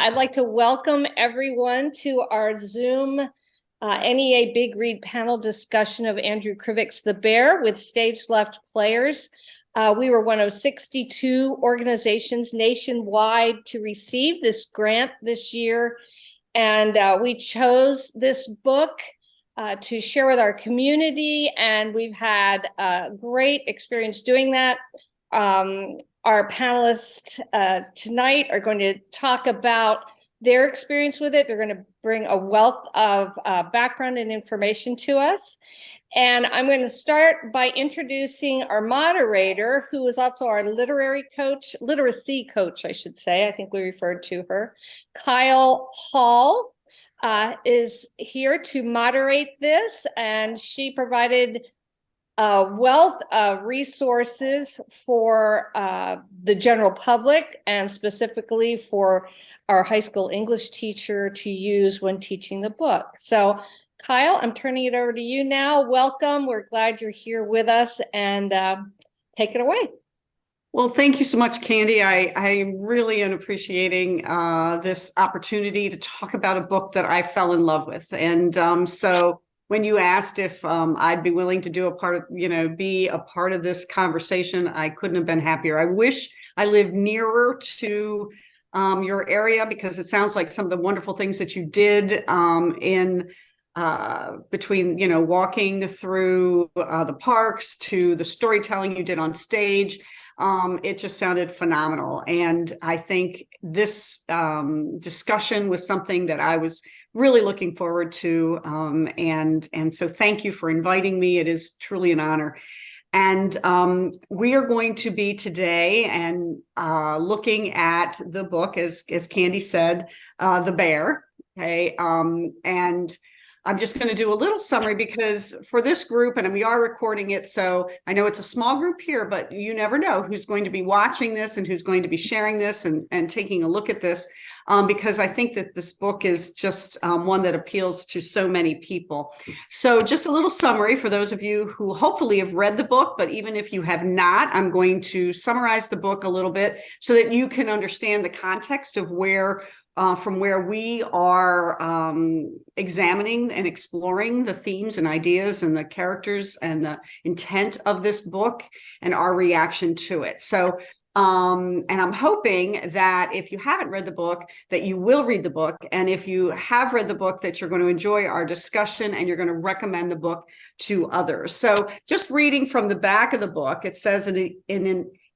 I'd like to welcome everyone to our Zoom NEA Big Read panel discussion of Andrew Krivik's The Bear with Stage Left Players. We were one of 62 organizations nationwide to receive this grant this year, and we chose this book to share with our community, and we've had a great experience doing that. Our panelists tonight are going to talk about their experience with it. They're going to bring a wealth of background and information to us. And I'm going to start by introducing our moderator, who is also our literacy coach, I should say. I think we referred to her. Kyle Hall is here to moderate this, and she provided a wealth of resources for the general public and specifically for our high school English teacher to use when teaching the book. So Kyle, I'm turning it over to you now. Welcome. We're glad you're here with us, and take it away. Well, thank you so much, Candy. I really am appreciating this opportunity to talk about a book that I fell in love with. And so when you asked if I'd be willing to do be a part of this conversation, I couldn't have been happier. I wish I lived nearer to your area, because it sounds like some of the wonderful things that you did between, walking through the parks to the storytelling you did on stage. It just sounded phenomenal. And I think this discussion was something that I was really looking forward to. And so thank you for inviting me. It is truly an honor. And we are going to be today and looking at the book, as Candy said, The Bear. Okay. And I'm just going to do a little summary, because for this group, and we are recording it, so I know it's a small group here, but you never know who's going to be watching this and who's going to be sharing this and taking a look at this, because I think that this book is just one that appeals to so many people. So just a little summary for those of you who hopefully have read the book, but even if you have not, I'm going to summarize the book a little bit so that you can understand the context of from where we are examining and exploring the themes and ideas and the characters and the intent of this book and our reaction to it. So, and I'm hoping that if you haven't read the book, that you will read the book. And if you have read the book, that you're going to enjoy our discussion and you're going to recommend the book to others. So just reading from the back of the book, it says in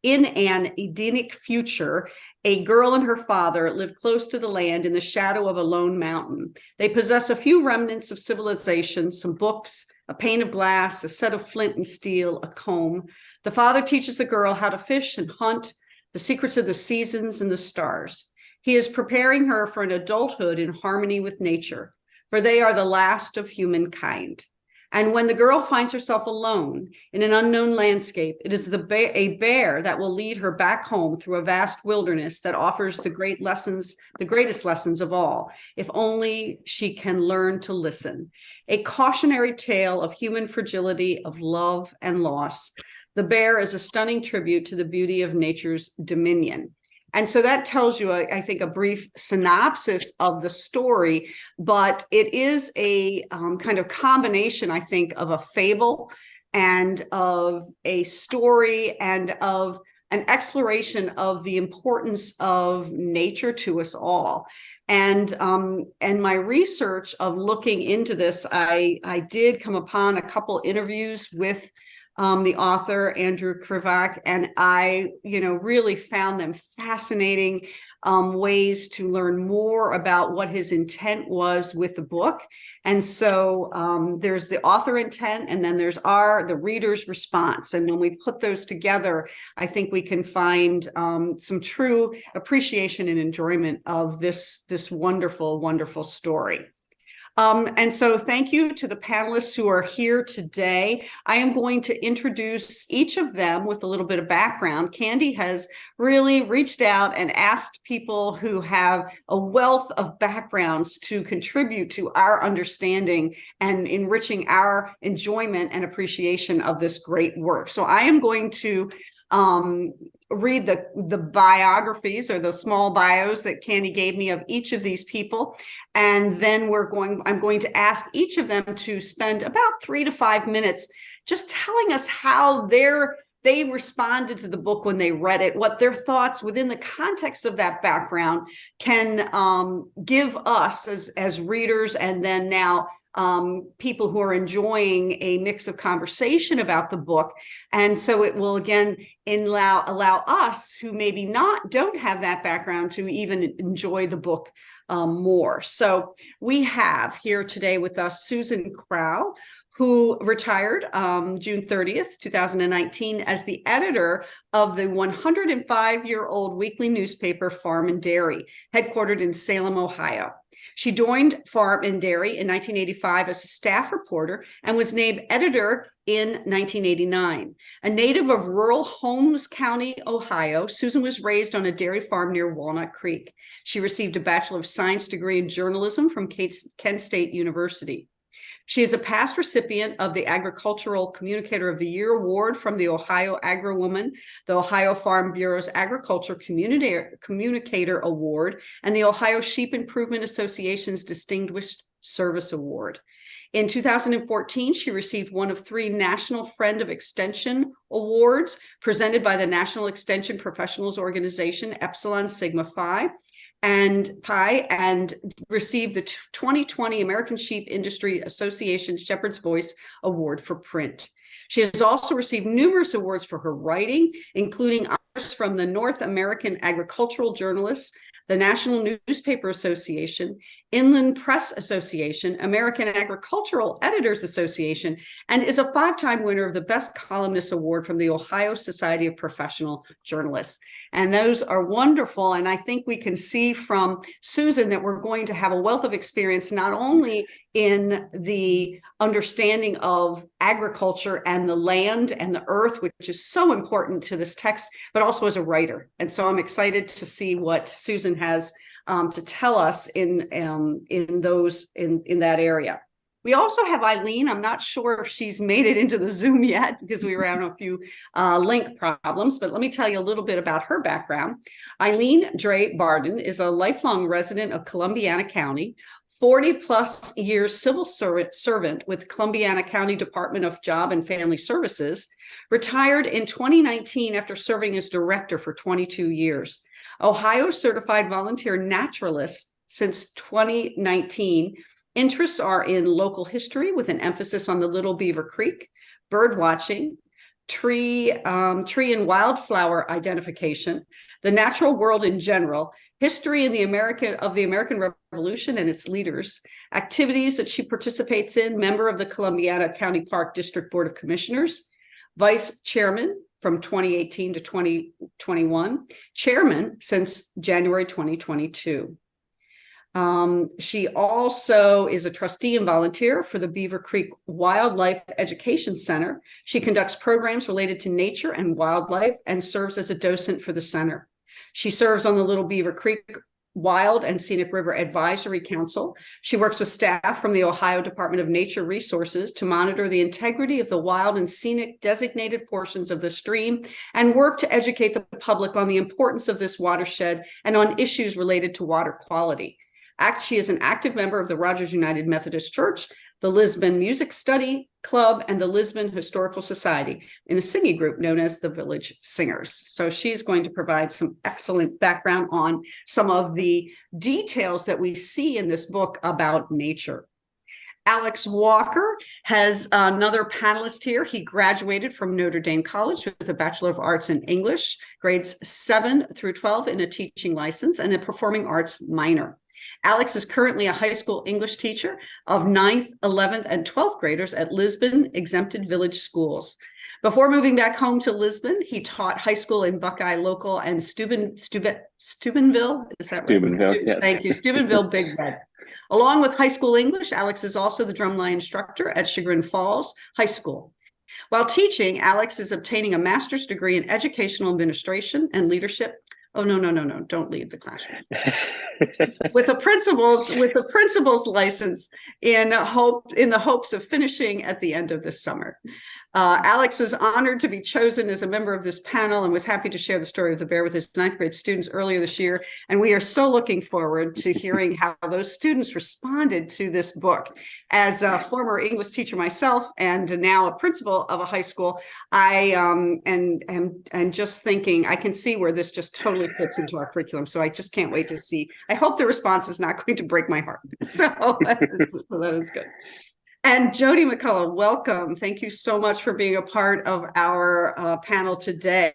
an Edenic future, a girl and her father live close to the land in the shadow of a lone mountain. They possess a few remnants of civilization, some books, a pane of glass, a set of flint and steel, a comb. The father teaches the girl how to fish and hunt, the secrets of the seasons and the stars. He is preparing her for an adulthood in harmony with nature, for they are the last of humankind. And when the girl finds herself alone in an unknown landscape, it is a bear that will lead her back home through a vast wilderness that offers the greatest lessons of all, if only she can learn to listen. A cautionary tale of human fragility, of love and loss. The Bear is a stunning tribute to the beauty of nature's dominion. And so that tells you, I think, a brief synopsis of the story, but it is a kind of combination, I think, of a fable and of a story and of an exploration of the importance of nature to us all. And my research of looking into this, I did come upon a couple interviews with the author, Andrew Krivak, and I, really found them fascinating ways to learn more about what his intent was with the book. And so there's the author intent, and then there's the reader's response. And when we put those together, I think we can find some true appreciation and enjoyment of this wonderful, wonderful story. And so thank you to the panelists who are here today. I am going to introduce each of them with a little bit of background. Candy has really reached out and asked people who have a wealth of backgrounds to contribute to our understanding and enriching our enjoyment and appreciation of this great work. So I am going to read the biographies or the small bios that Candy gave me of each of these people. And then I'm going to ask each of them to spend about 3 to 5 minutes just telling us how they responded to the book when they read it, what their thoughts within the context of that background can give us as readers, and then now people who are enjoying a mix of conversation about the book. And so it will again allow us who maybe don't have that background to even enjoy the book more. So we have here today with us Susan Crow, who retired June 30th, 2019, as the editor of the 105-year-old weekly newspaper Farm and Dairy, headquartered in Salem, Ohio. She joined Farm and Dairy in 1985 as a staff reporter and was named editor in 1989. A native of rural Holmes County, Ohio, Susan was raised on a dairy farm near Walnut Creek. She received a Bachelor of Science degree in journalism from Kent State University. She is a past recipient of the Agricultural Communicator of the Year Award from the Ohio Agri-Woman, the Ohio Farm Bureau's Agriculture Communicator Award, and the Ohio Sheep Improvement Association's Distinguished Service Award. In 2014, she received one of 3 National Friend of Extension Awards presented by the National Extension Professionals Organization, Epsilon Sigma Phi, and received the 2020 American Sheep Industry Association Shepherd's Voice Award for print. She has also received numerous awards for her writing, including honors from the North American Agricultural Journalists, the National Newspaper Association, Inland Press Association, American Agricultural Editors Association, and is a 5-time winner of the Best Columnist Award from the Ohio Society of Professional Journalists. And those are wonderful. And I think we can see from Susan that we're going to have a wealth of experience, not only in the understanding of agriculture and the land and the earth, which is so important to this text, but also as a writer. And so I'm excited to see what Susan has to tell us in that area. We also have Eileen. I'm not sure if she's made it into the Zoom yet because we were having a few link problems, but let me tell you a little bit about her background. Eileen Dre Barden is a lifelong resident of Columbiana County, 40-plus years civil servant with Columbiana County Department of Job and Family Services, retired in 2019 after serving as director for 22 years. Ohio certified volunteer naturalist since 2019. Interests are in local history with an emphasis on the Little Beaver Creek, bird watching, tree and wildflower identification, the natural world in general, history of the American Revolution and its leaders, activities that she participates in, member of the Columbiana County Park District Board of Commissioners, vice chairman from 2018 to 2021, chairman since January 2022. She also is a trustee and volunteer for the Beaver Creek Wildlife Education Center. She conducts programs related to nature and wildlife and serves as a docent for the center. She serves on the Little Beaver Creek Wild and Scenic River Advisory Council. She works with staff from the Ohio Department of Nature Resources to monitor the integrity of the wild and scenic designated portions of the stream and work to educate the public on the importance of this watershed and on issues related to water quality. She is an active member of the Rogers United Methodist Church, the Lisbon Music Study Club, and the Lisbon Historical Society in a singing group known as the Village Singers. So she's going to provide some excellent background on some of the details that we see in this book about nature. Alex Walker has another panelist here. He graduated from Notre Dame College with a Bachelor of Arts in English, grades 7 through 12 in a teaching license and a performing arts minor. Alex is currently a high school English teacher of 9th, 11th, and 12th graders at Lisbon Exempted Village Schools. Before moving back home to Lisbon, he taught high school in Buckeye Local and Steubenville. Is that right? Steubenville, yes. Thank you. Steubenville Big Red. Along with high school English, Alex is also the drumline instructor at Chagrin Falls High School. While teaching, Alex is obtaining a master's degree in educational administration and leadership Oh, no, no, no, no, don't leave the classroom. With the principal's license in the hopes of finishing at the end of this summer. Alex is honored to be chosen as a member of this panel and was happy to share the story of the bear with his 9th grade students earlier this year. And we are so looking forward to hearing how those students responded to this book. As a former English teacher myself and now a principal of a high school, I and just thinking I can see where this just totally fits into our curriculum. So I just can't wait to see. I hope the response is not going to break my heart. So that is good. And Jody McCullough, welcome. Thank you so much for being a part of our panel today.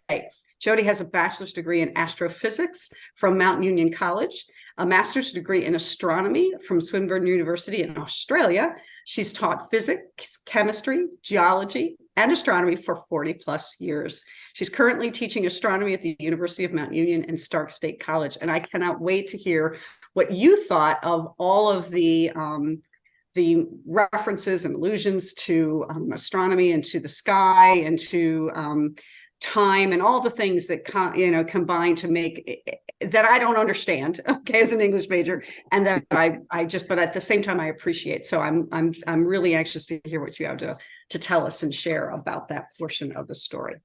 Jody has a bachelor's degree in astrophysics from Mount Union College, a master's degree in astronomy from Swinburne University in Australia. She's taught physics, chemistry, geology, and astronomy for 40 plus years. She's currently teaching astronomy at the University of Mount Union and Stark State College. And I cannot wait to hear what you thought of all of the references and allusions to astronomy and to the sky and to time and all the things that combine to make that I don't understand, okay, as an English major, and that I just, but at the same time I appreciate. So I'm really anxious to hear what you have to tell us and share about that portion of the story.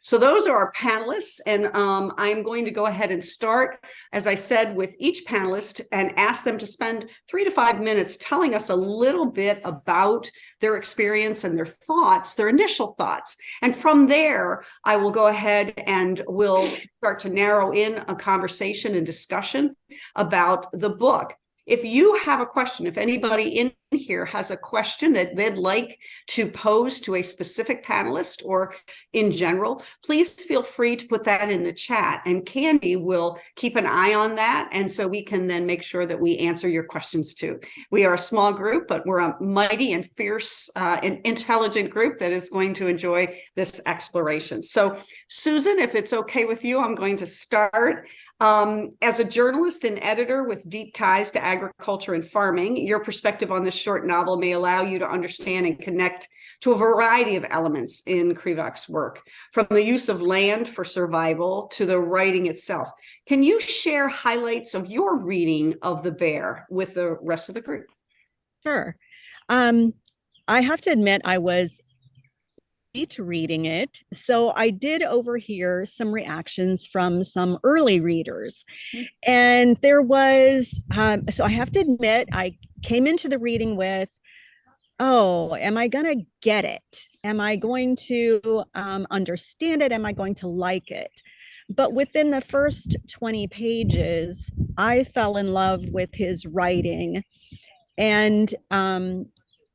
So those are our panelists, and I'm going to go ahead and start, as I said, with each panelist and ask them to spend 3 to 5 minutes telling us a little bit about their experience and their thoughts, their initial thoughts. And from there, I will go ahead and we'll start to narrow in a conversation and discussion about the book. If you have a question, if anybody in here has a question that they'd like to pose to a specific panelist or in general, please feel free to put that in the chat, and Candy will keep an eye on that. And so we can then make sure that we answer your questions too. We are a small group, but we're a mighty and fierce and intelligent group that is going to enjoy this exploration. So Susan, if it's okay with you, I'm going to start. As a journalist and editor with deep ties to agriculture and farming, your perspective on this short novel may allow you to understand and connect to a variety of elements in Krivac's work, from the use of land for survival to the writing itself. Can you share highlights of your reading of The Bear with the rest of the group? Sure. I have to admit, I was to reading it. So I did overhear some reactions from some early readers. And there was, so I have to admit, I came into the reading with, oh, am I going to get it? Am I going to understand it? Am I going to like it? But within the first 20 pages, I fell in love with his writing. And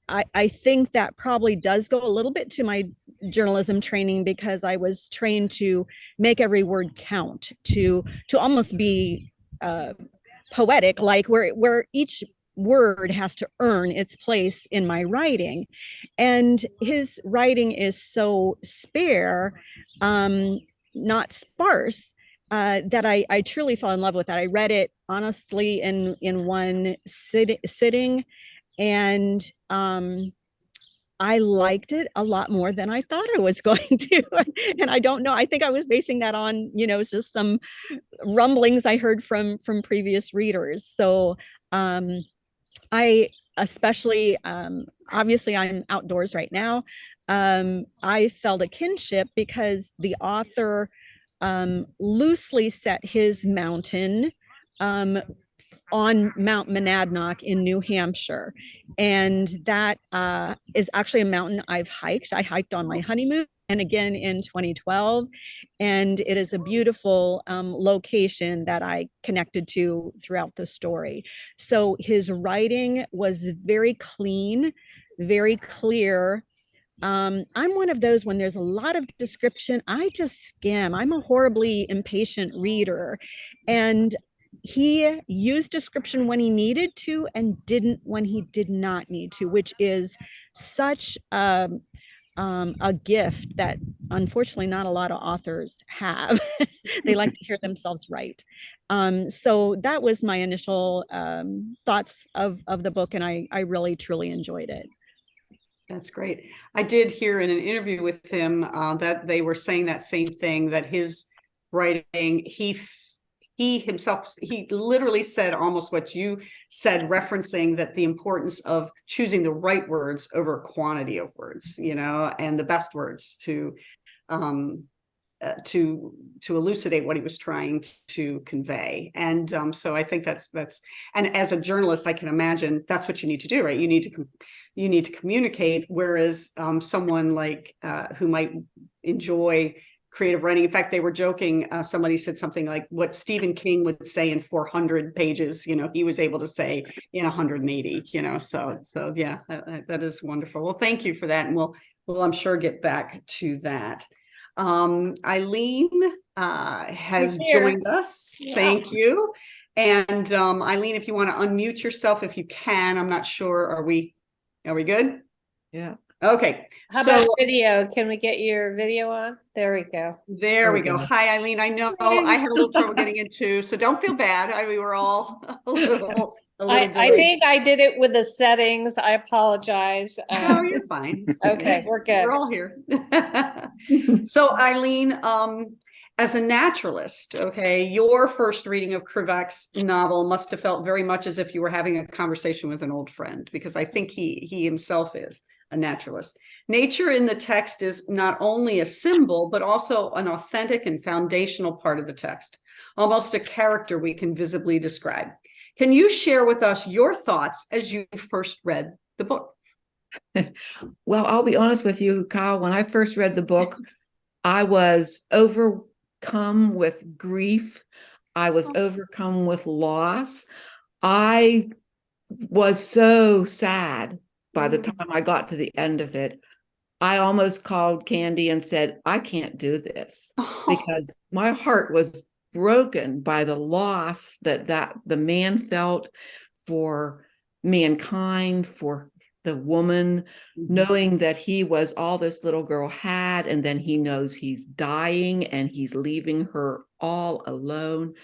I think that probably does go a little bit to my journalism training, because I was trained to make every word count, to almost be poetic, like where each word has to earn its place in my writing. And his writing is so spare, not sparse, that I truly fell in love with that. I read it honestly in one sitting, and I liked it a lot more than I thought I was going to. And I don't know, I think I was basing that on, just some rumblings I heard from previous readers. So I especially, obviously I'm outdoors right now. I felt a kinship because the author loosely set his mountain on Mount Monadnock in New Hampshire. And that is actually a mountain I've hiked. I hiked on my honeymoon and again in 2012. And it is a beautiful location that I connected to throughout the story. So his writing was very clean, very clear. I'm one of those, when there's a lot of description, I just skim. I'm a horribly impatient reader. And he used description when he needed to and didn't when he did not need to, which is such a gift that unfortunately not a lot of authors have. They like to hear themselves write. So that was my initial thoughts of the book, and I really truly enjoyed it. That's great. I did hear in an interview with him that they were saying that same thing, that his writing, he himself, he literally said almost what you said, referencing that the importance of choosing the right words over quantity of words, and the best words um, to elucidate what he was trying to convey. And so I think that's and as a journalist, I can imagine that's what you need to do, right? You need to communicate, whereas someone like who might enjoy creative writing. In fact, they were joking. Somebody said something like what Stephen King would say in 400 pages, he was able to say in 180, so yeah, that is wonderful. Well, thank you for that. And we'll I'm sure get back to that. Eileen has joined us. Yeah. Thank you. And Eileen, if you want to unmute yourself, if you can, I'm not sure. Are we good? Yeah. Okay. How about video? Can we get your video on? There we go. There we go. Hi, Eileen. I know I had a little trouble getting in too, so don't feel bad. We were all a little I delayed. think I did it with the settings. I apologize. No, you're fine. Okay, we're good. We're all here. So, Eileen, as a naturalist, okay, your first reading of Krivac's novel must have felt very much as if you were having a conversation with an old friend, because I think he himself is a naturalist. Nature in the text is not only a symbol, but also an authentic and foundational part of the text, almost a character we can visibly describe. Can you share with us your thoughts as you first read the book? Well, I'll be honest with you, Kyle. When I first read the book, I was overcome with grief. I was overcome with loss. I was so sad by the time I got to the end of it. I almost called Candy and said, I can't do this, because my heart was broken by the loss that the man felt for mankind, for the woman, knowing that he was all this little girl had, and then he knows he's dying and he's leaving her all alone.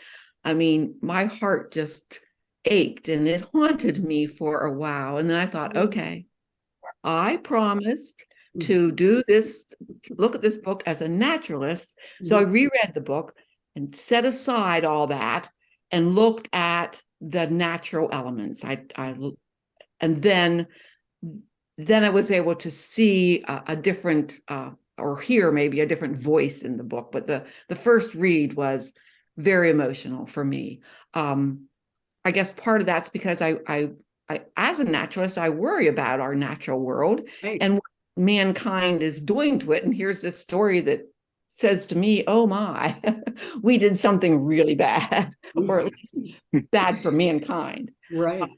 I mean, my heart just ached and it haunted me for a while. And then I thought, okay, I promised to do this, to look at this book as a naturalist. So I reread the book and set aside all that and looked at the natural elements. And then I was able to see a different, or hear maybe a different voice in the book. But the first read was very emotional for me. I guess part of that's because I as a naturalist, I worry about our natural world and what mankind is doing to it. And here's this story that says to me, oh my, we did something really bad, or at least bad for mankind. Right.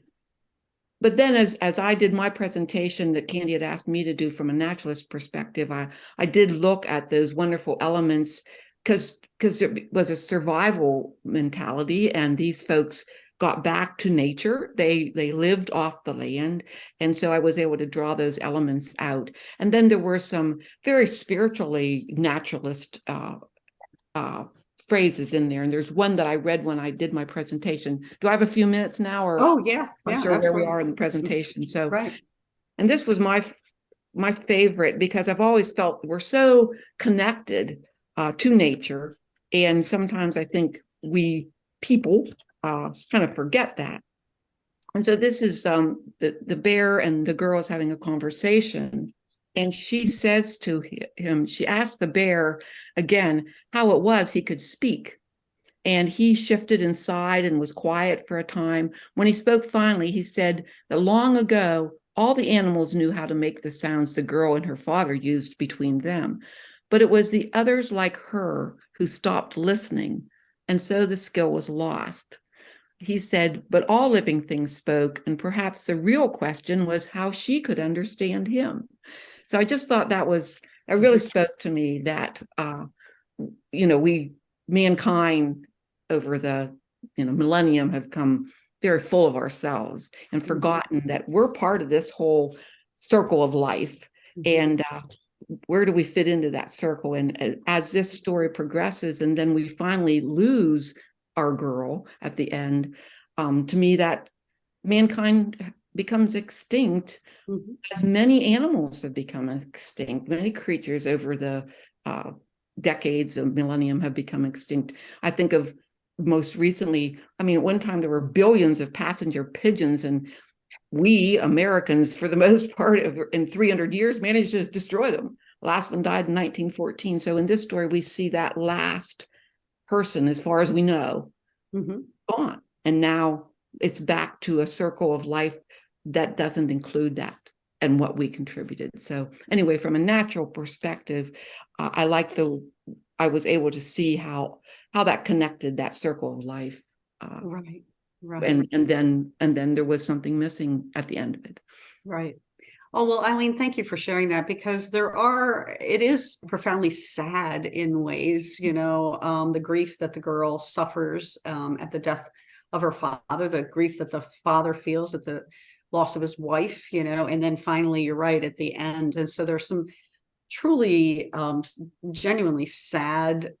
But then as I did my presentation that Candy had asked me to do from a naturalist perspective, I did look at those wonderful elements because it was a survival mentality, and these folks got back to nature. They lived off the land. And so I was able to draw those elements out. And then there were some very spiritually naturalist phrases in there. And there's one that I read when I did my presentation. Do I have a few minutes now? Or oh, yeah. I'm sure absolutely. where we are in the presentation. So, right. And this was my favorite, because I've always felt we're so connected to nature. And sometimes I think we people kind of forget that. And so this is the bear and the girl is having a conversation. And she says to him, she asked the bear again how it was he could speak. And he shifted inside and was quiet for a time. When he spoke finally, he said that long ago, all the animals knew how to make the sounds the girl and her father used between them. But it was the others like her who stopped listening. And so the skill was lost. He said, but all living things spoke. And perhaps the real question was how she could understand him. So I just thought that really spoke to me that, mankind over the, millennium have come very full of ourselves and forgotten that we're part of this whole circle of life. And where do we fit into that circle? And as this story progresses, and then we finally lose our girl at the end, to me, that mankind becomes extinct, as many animals have become extinct. Many creatures over the decades of millennium have become extinct. I think of most recently, I mean, at one time there were billions of passenger pigeons, and we Americans, for the most part, in 300 years, managed to destroy them. The last one died in 1914. So in this story, we see that last person, as far as we know, gone. And now it's back to a circle of life that doesn't include that and what we contributed. So anyway, from a natural perspective, I was able to see how that connected that circle of life. Right. And then there was something missing at the end of it. Right. Oh, well, Eileen, thank you for sharing that, because it is profoundly sad in ways, the grief that the girl suffers at the death of her father, the grief that the father feels at the loss of his wife, and then finally, you're right, at the end. And so there's some truly genuinely sad,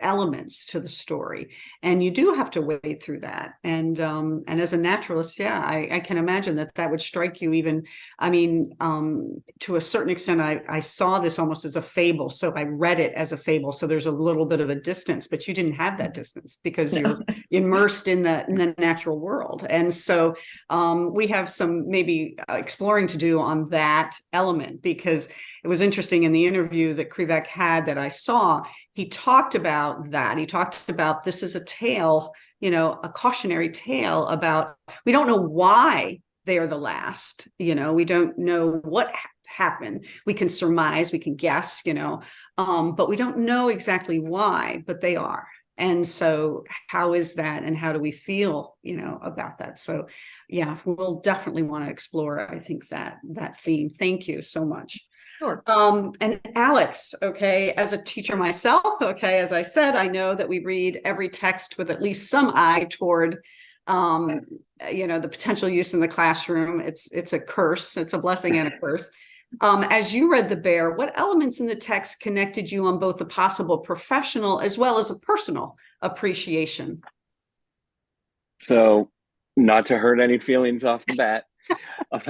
elements to the story, and you do have to wade through that. And as a naturalist, yeah, I can imagine that would strike you. Even, I mean, to a certain extent, I saw this almost as a fable, so I read it as a fable. So there's a little bit of a distance, but you didn't have that distance because you're immersed in the natural world. And so we have some maybe exploring to do on that element, because it was interesting in the interview that Krivec had that I saw. He talked about that. He talked about this is a tale, a cautionary tale about, we don't know why they are the last, we don't know what happened. We can surmise, we can guess, but we don't know exactly why, but they are. And so how is that, and how do we feel, about that? So yeah, we'll definitely want to explore, I think, that theme. Thank you so much. Sure. And Alex, okay, as a teacher myself, okay, as I said, I know that we read every text with at least some eye toward, the potential use in the classroom. It's a curse. It's a blessing and a curse. As you read The Bear, what elements in the text connected you on both a possible professional as well as a personal appreciation? So, not to hurt any feelings off the bat,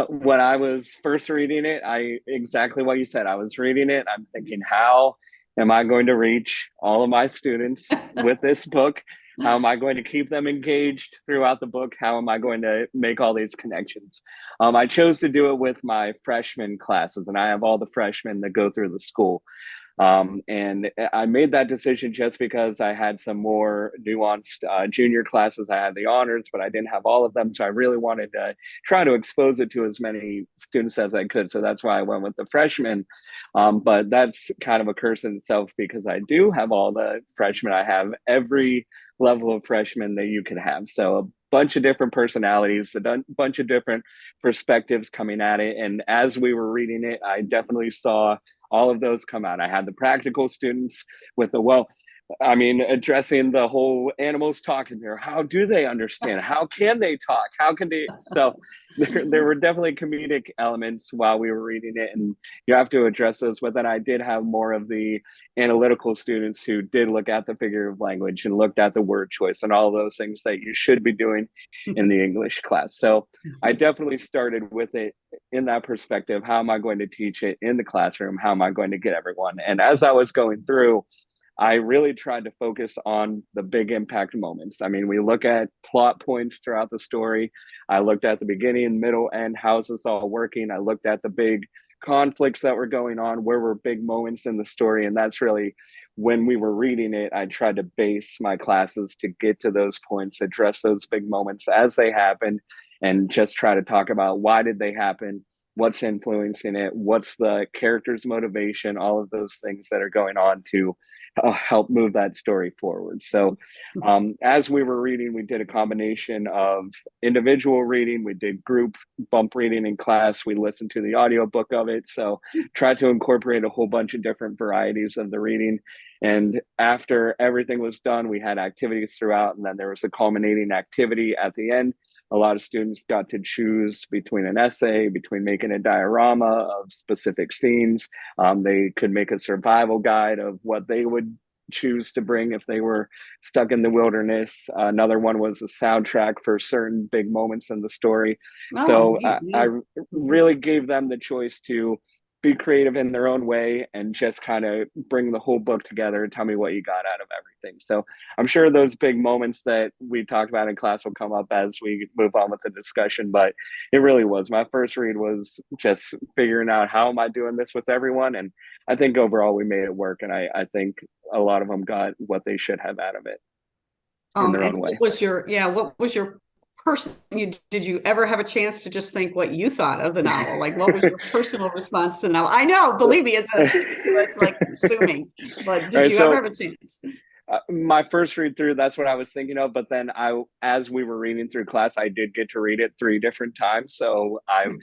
when I was first reading it, exactly what you said. I was reading it, I'm thinking, how am I going to reach all of my students with this book? How am I going to keep them engaged throughout the book? How am I going to make all these connections? I chose to do it with my freshman classes, and I have all the freshmen that go through the school. And I made that decision just because I had some more nuanced junior classes. I had the honors, but I didn't have all of them. So I really wanted to try to expose it to as many students as I could. So that's why I went with the freshmen. But that's kind of a curse in itself, because I do have all the freshmen. I have every level of freshman that you can have. So a bunch of different personalities, a bunch of different perspectives coming at it. And as we were reading it, I definitely saw all of those come out. I had the practical students with addressing the whole animals talking there. How do they understand? How can they talk? How can they? So there were definitely comedic elements while we were reading it, and you have to address those. But then I did have more of the analytical students who did look at the figure of language and looked at the word choice and all those things that you should be doing in the English class. So I definitely started with it in that perspective. How am I going to teach it in the classroom? How am I going to get everyone? And as I was going through, I really tried to focus on the big impact moments. I mean, we look at plot points throughout the story. I looked at the beginning, middle, end, how's this all working? I looked at the big conflicts that were going on, where were big moments in the story. And that's really, when we were reading it, I tried to base my classes to get to those points, address those big moments as they happen, and just try to talk about why did they happen? What's influencing it? What's the character's motivation? All of those things that are going on to help move that story forward. So as we were reading, we did a combination of individual reading. We did group bump reading in class. We listened to the audiobook of it. So tried to incorporate a whole bunch of different varieties of the reading. And after everything was done, we had activities throughout. And then there was a culminating activity at the end. A lot of students got to choose between an essay, between making a diorama of specific scenes. They could make a survival guide of what they would choose to bring if they were stuck in the wilderness. Another one was a soundtrack for certain big moments in the story. So I really gave them the choice to be creative in their own way and just kind of bring the whole book together and tell me what you got out of everything. So I'm sure those big moments that we talked about in class will come up as we move on with the discussion, but it really was, my first read was just figuring out how am I doing this with everyone. And I think overall we made it work. And I think a lot of them got what they should have out of it in their And own way. what was your did you ever have a chance to just think what you thought of the novel? Like, what was your personal response to the novel? I know, believe me, it's like consuming, but did you ever have a chance? My first read through, that's what I was thinking of. But then as we were reading through class, I did get to read it 3 different times. So I've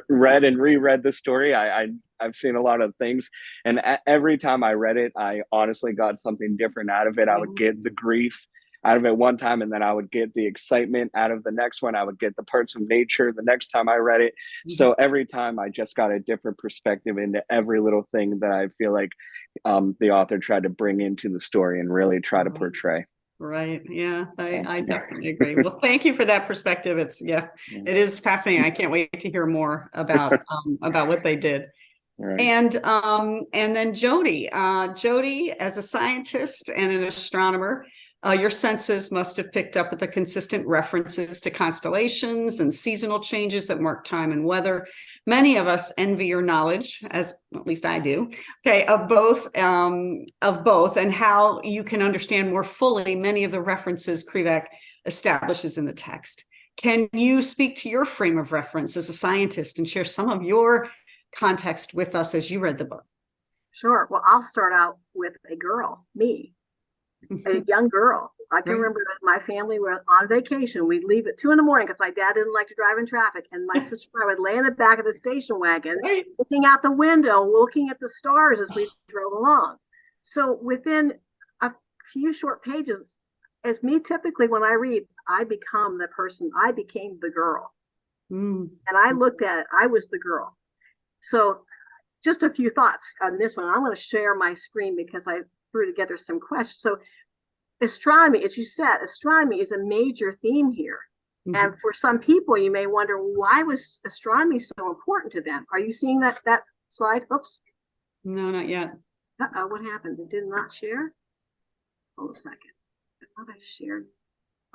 read and reread the story. I've seen a lot of things, and every time I read it, I honestly got something different out of it. I would get the grief out of it one time, and then I would get the excitement out of the next one. I would get the parts of nature the next time I read it. So every time I just got a different perspective into every little thing that I feel like the author tried to bring into the story and really try to portray. Right. Yeah, I definitely agree. Well, thank you for that perspective. It is fascinating. I can't wait to hear more about what they did. Right. And then Jody, as a scientist and an astronomer, your senses must have picked up at the consistent references to constellations and seasonal changes that mark time and weather. Many of us envy your knowledge, as at least I do, of both, and how you can understand more fully many of the references Krivak establishes in the text. Can you speak to your frame of reference as a scientist and share some of your context with us as you read the book? Sure. Well, I'll start out with a girl, me. A young girl. I can remember that my family were on vacation. We'd leave at 2 a.m. because my dad didn't like to drive in traffic. And my sister and I would lay in the back of the station wagon, looking out the window, looking at the stars as we drove along. So within a few short pages, as me typically when I read, I become the person. I became the girl. And I looked at it. I was the girl. So just a few thoughts on this one. I'm going to share my screen because I threw together some questions. So astronomy, as you said, astronomy is a major theme here. And for some people, you may wonder, why was astronomy so important to them? Are you seeing that slide? Oops. No, not yet. Uh-oh, what happened? It did not share? Hold a second. I thought I shared.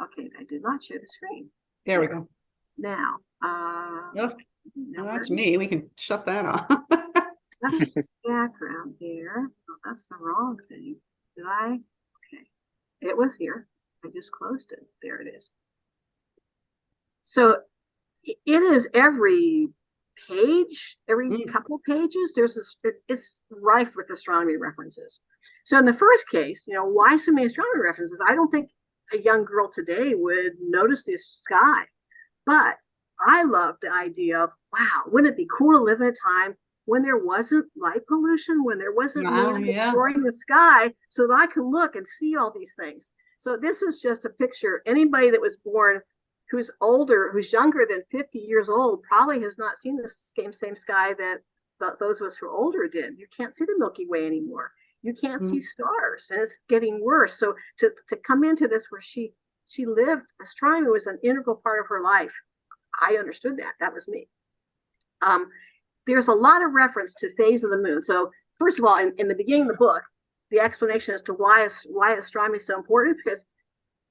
Okay, I did not share the screen. There we go. Now, Well, that's me. We can shut that off. That's the background there. Oh, that's the wrong thing. Did I? Okay. It was here. I just closed it. There it is. So it is every page, every couple pages, it's rife with astronomy references. So in the first case, why so many astronomy references? I don't think a young girl today would notice the sky, but I love the idea of, wow, wouldn't it be cool to live in a time when there wasn't light pollution, when there wasn't destroying the sky, so that I can look and see all these things. So this is just a picture. Anybody that was born who's younger than 50 years old, probably has not seen the same sky that those of us who are older did. You can't see the Milky Way anymore. You can't see stars, and it's getting worse. So to come into this where she lived, astronomy was an integral part of her life. I understood that. That was me. There's a lot of reference to phase of the moon. So first of all, in the beginning of the book, the explanation as to why astronomy is so important, because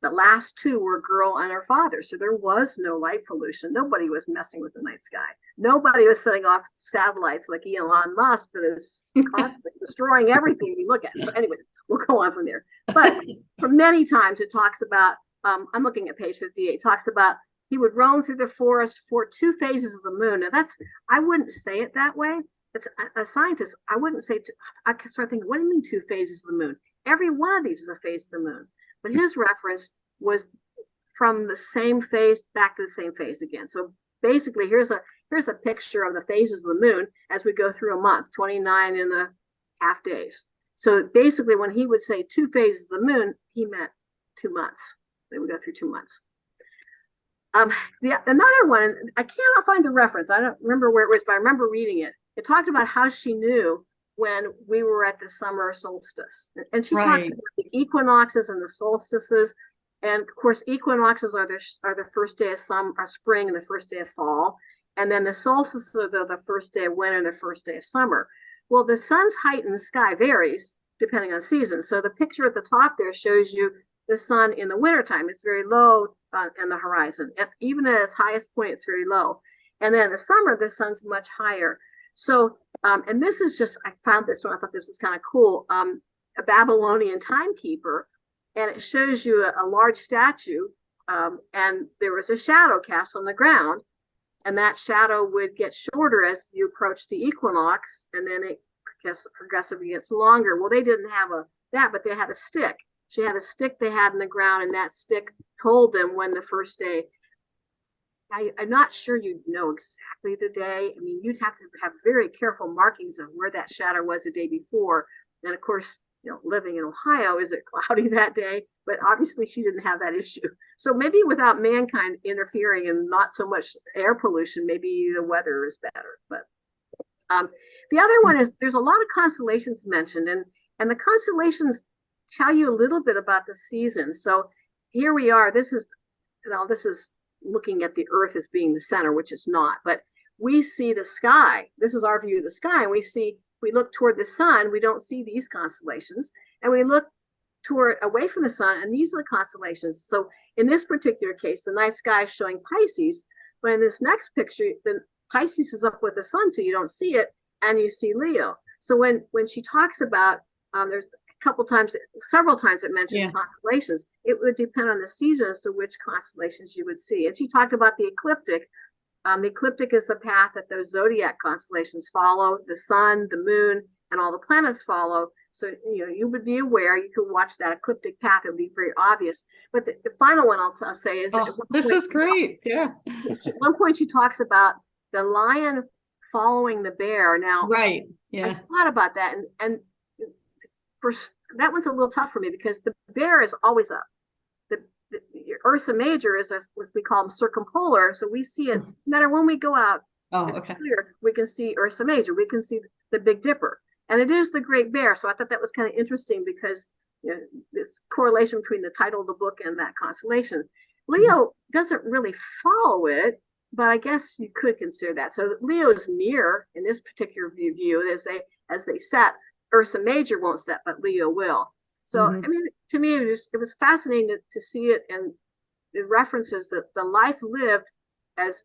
the last 2 were a girl and her father. So there was no light pollution. Nobody was messing with the night sky. Nobody was setting off satellites like Elon Musk that is constantly destroying everything we look at. So anyway, we'll go on from there. But for many times it talks about, I'm looking at page 58, talks about he would roam through the forest for 2 phases of the moon. Now I wouldn't say it that way. It's a scientist. I wouldn't say, I start thinking, what do you mean 2 phases of the moon? Every one of these is a phase of the moon. But his reference was from the same phase back to the same phase again. So basically, here's a picture of the phases of the moon as we go through a month, 29 and a half days. So basically, when he would say 2 phases of the moon, he meant 2 months. They would go through 2 months. Another one, I cannot find the reference. I don't remember where it was, but I remember reading it. It talked about how she knew when we were at the summer solstice. And she talks about the equinoxes and the solstices. And of course, equinoxes are the first day of spring and the first day of fall. And then the solstices are the first day of winter and the first day of summer. Well, the sun's height in the sky varies depending on season. So the picture at the top there shows you the sun in the wintertime. It's very low on the horizon. Even at its highest point, it's very low. And then in the summer, the sun's much higher. So, and this is just, I found this one, I thought this was kind of cool, a Babylonian timekeeper, and it shows you a large statue, and there was a shadow cast on the ground, and that shadow would get shorter as you approach the equinox, and then it progressively gets longer. Well, they didn't have that, but they had a stick. She had a stick they had in the ground, and that stick told them when the first day. I'm not sure you'd know exactly the day. I mean, you'd have to have very careful markings of where that shadow was the day before. And of course, living in Ohio, is it cloudy that day? But obviously she didn't have that issue. So maybe without mankind interfering and not so much air pollution, maybe the weather is better. But the other one is there's a lot of constellations mentioned, and the constellations tell you a little bit about the seasons. So here we are. This is looking at the Earth as being the center, which it's not, but we see the sky. This is our view of the sky, and we look toward the sun, we don't see these constellations, and we look away from the sun, and these are the constellations. So in this particular case, the night sky is showing Pisces, but in this next picture, the Pisces is up with the sun, so you don't see it, and you see Leo. So when she talks about, there's several times it mentions constellations. It would depend on the season as to which constellations you would see. And she talked about the ecliptic. The ecliptic is the path that those zodiac constellations follow. The sun, the moon, and all the planets follow. So you would be aware. You could watch that ecliptic path. It would be very obvious. But the final one I'll say is this is great. Yeah. At one point she talks about the lion following the bear. Now, right. Yeah. I thought about that, and for that one's a little tough for me because the bear is always up. The Ursa Major is what we call them circumpolar, so we see it no matter when we go out. Oh, okay. Clear, we can see Ursa Major. We can see the Big Dipper, and it is the Great Bear. So I thought that was kind of interesting because this correlation between the title of the book and that constellation. Leo doesn't really follow it, but I guess you could consider that. So Leo is near in this particular view as they set. Ursa Major won't set, but Leo will. So, I mean, to me, it was fascinating to see it, and the references that the life lived as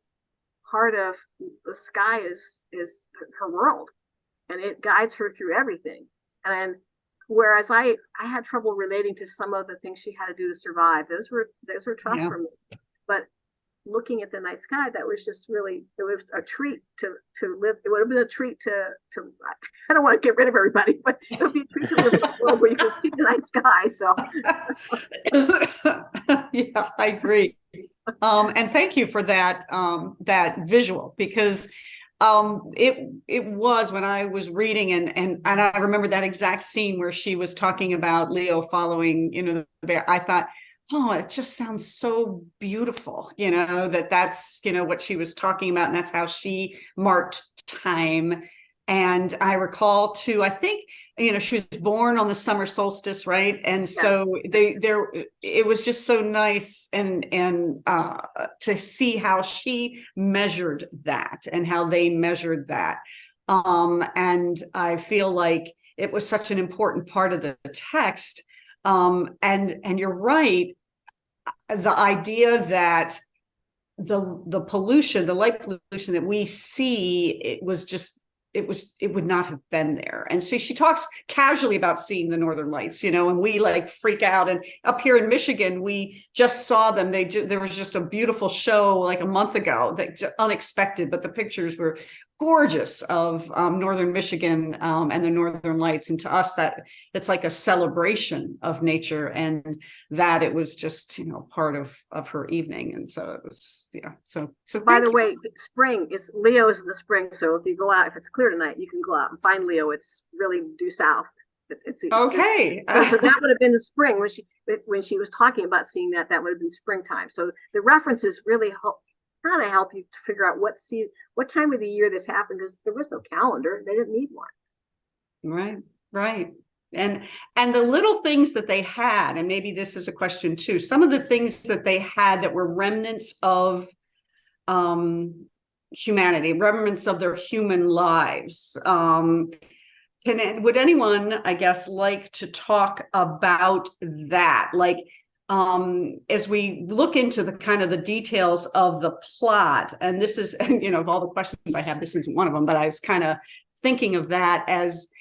part of the sky is her world, and it guides her through everything. And whereas I had trouble relating to some of the things she had to do to survive, those were tough for me. But looking at the night sky, that was just really, it was a treat to live. It would have been a treat to I don't want to get rid of everybody, but it would be a treat to live in a world where you can see the night sky. So yeah, I agree. And thank you for that visual, because it was when I was reading and I remember that exact scene where she was talking about Leo following the bear. I thought, oh, it just sounds so beautiful, that's what she was talking about, and that's how she marked time. And I recall too, I think she was born on the summer solstice, right? And yes. So it was just so nice and to see how she measured that and how they measured that. And I feel like it was such an important part of the text. And you're right, the idea that the pollution, the light pollution that we see, it would not have been there. And so she talks casually about seeing the Northern Lights, and we freak out. And up here in Michigan, we just saw them. There was just a beautiful show like a month ago, unexpected, but the pictures were gorgeous of Northern Michigan and the Northern Lights. And to us, it's like a celebration of nature, and that it was just, part of her evening. And so it was, so by the way, spring is Leo is the spring. So if you go out, if it's clear tonight, you can go out and find Leo. It's really due south. It's okay. So that would have been the spring when she was talking about seeing that would have been springtime. So the references really kind of help you to figure out what time of the year this happened, because there was no calendar. They didn't need one. Right. And the little things that they had, and maybe this is a question too, some of the things that they had that were remnants of humanity, remnants of their human lives. Would anyone, I guess, like to talk about that? Like, as we look into the kind of the details of the plot, and this is, you know, of all the questions I have, this isn't one of them, but I was kind of thinking of that as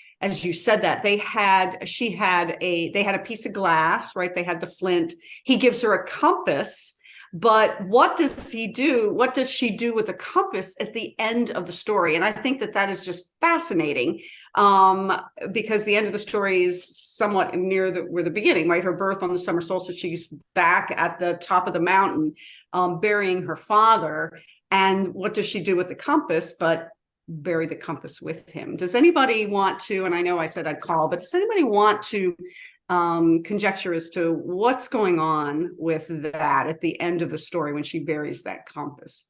you said that they had a piece of glass, right? They had the flint. He gives her a compass. But what does he do? What does she do with the compass at the end of the story? And I think that is just fascinating, because the end of the story is somewhat near where the beginning, right? Her birth on the summer solstice. She's back at the top of the mountain, burying her father. And what does she do with the compass? But bury the compass with him. Does anybody want to? And I know I said I'd call, but does anybody want to conjecture as to what's going on with that at the end of the story when she buries that compass?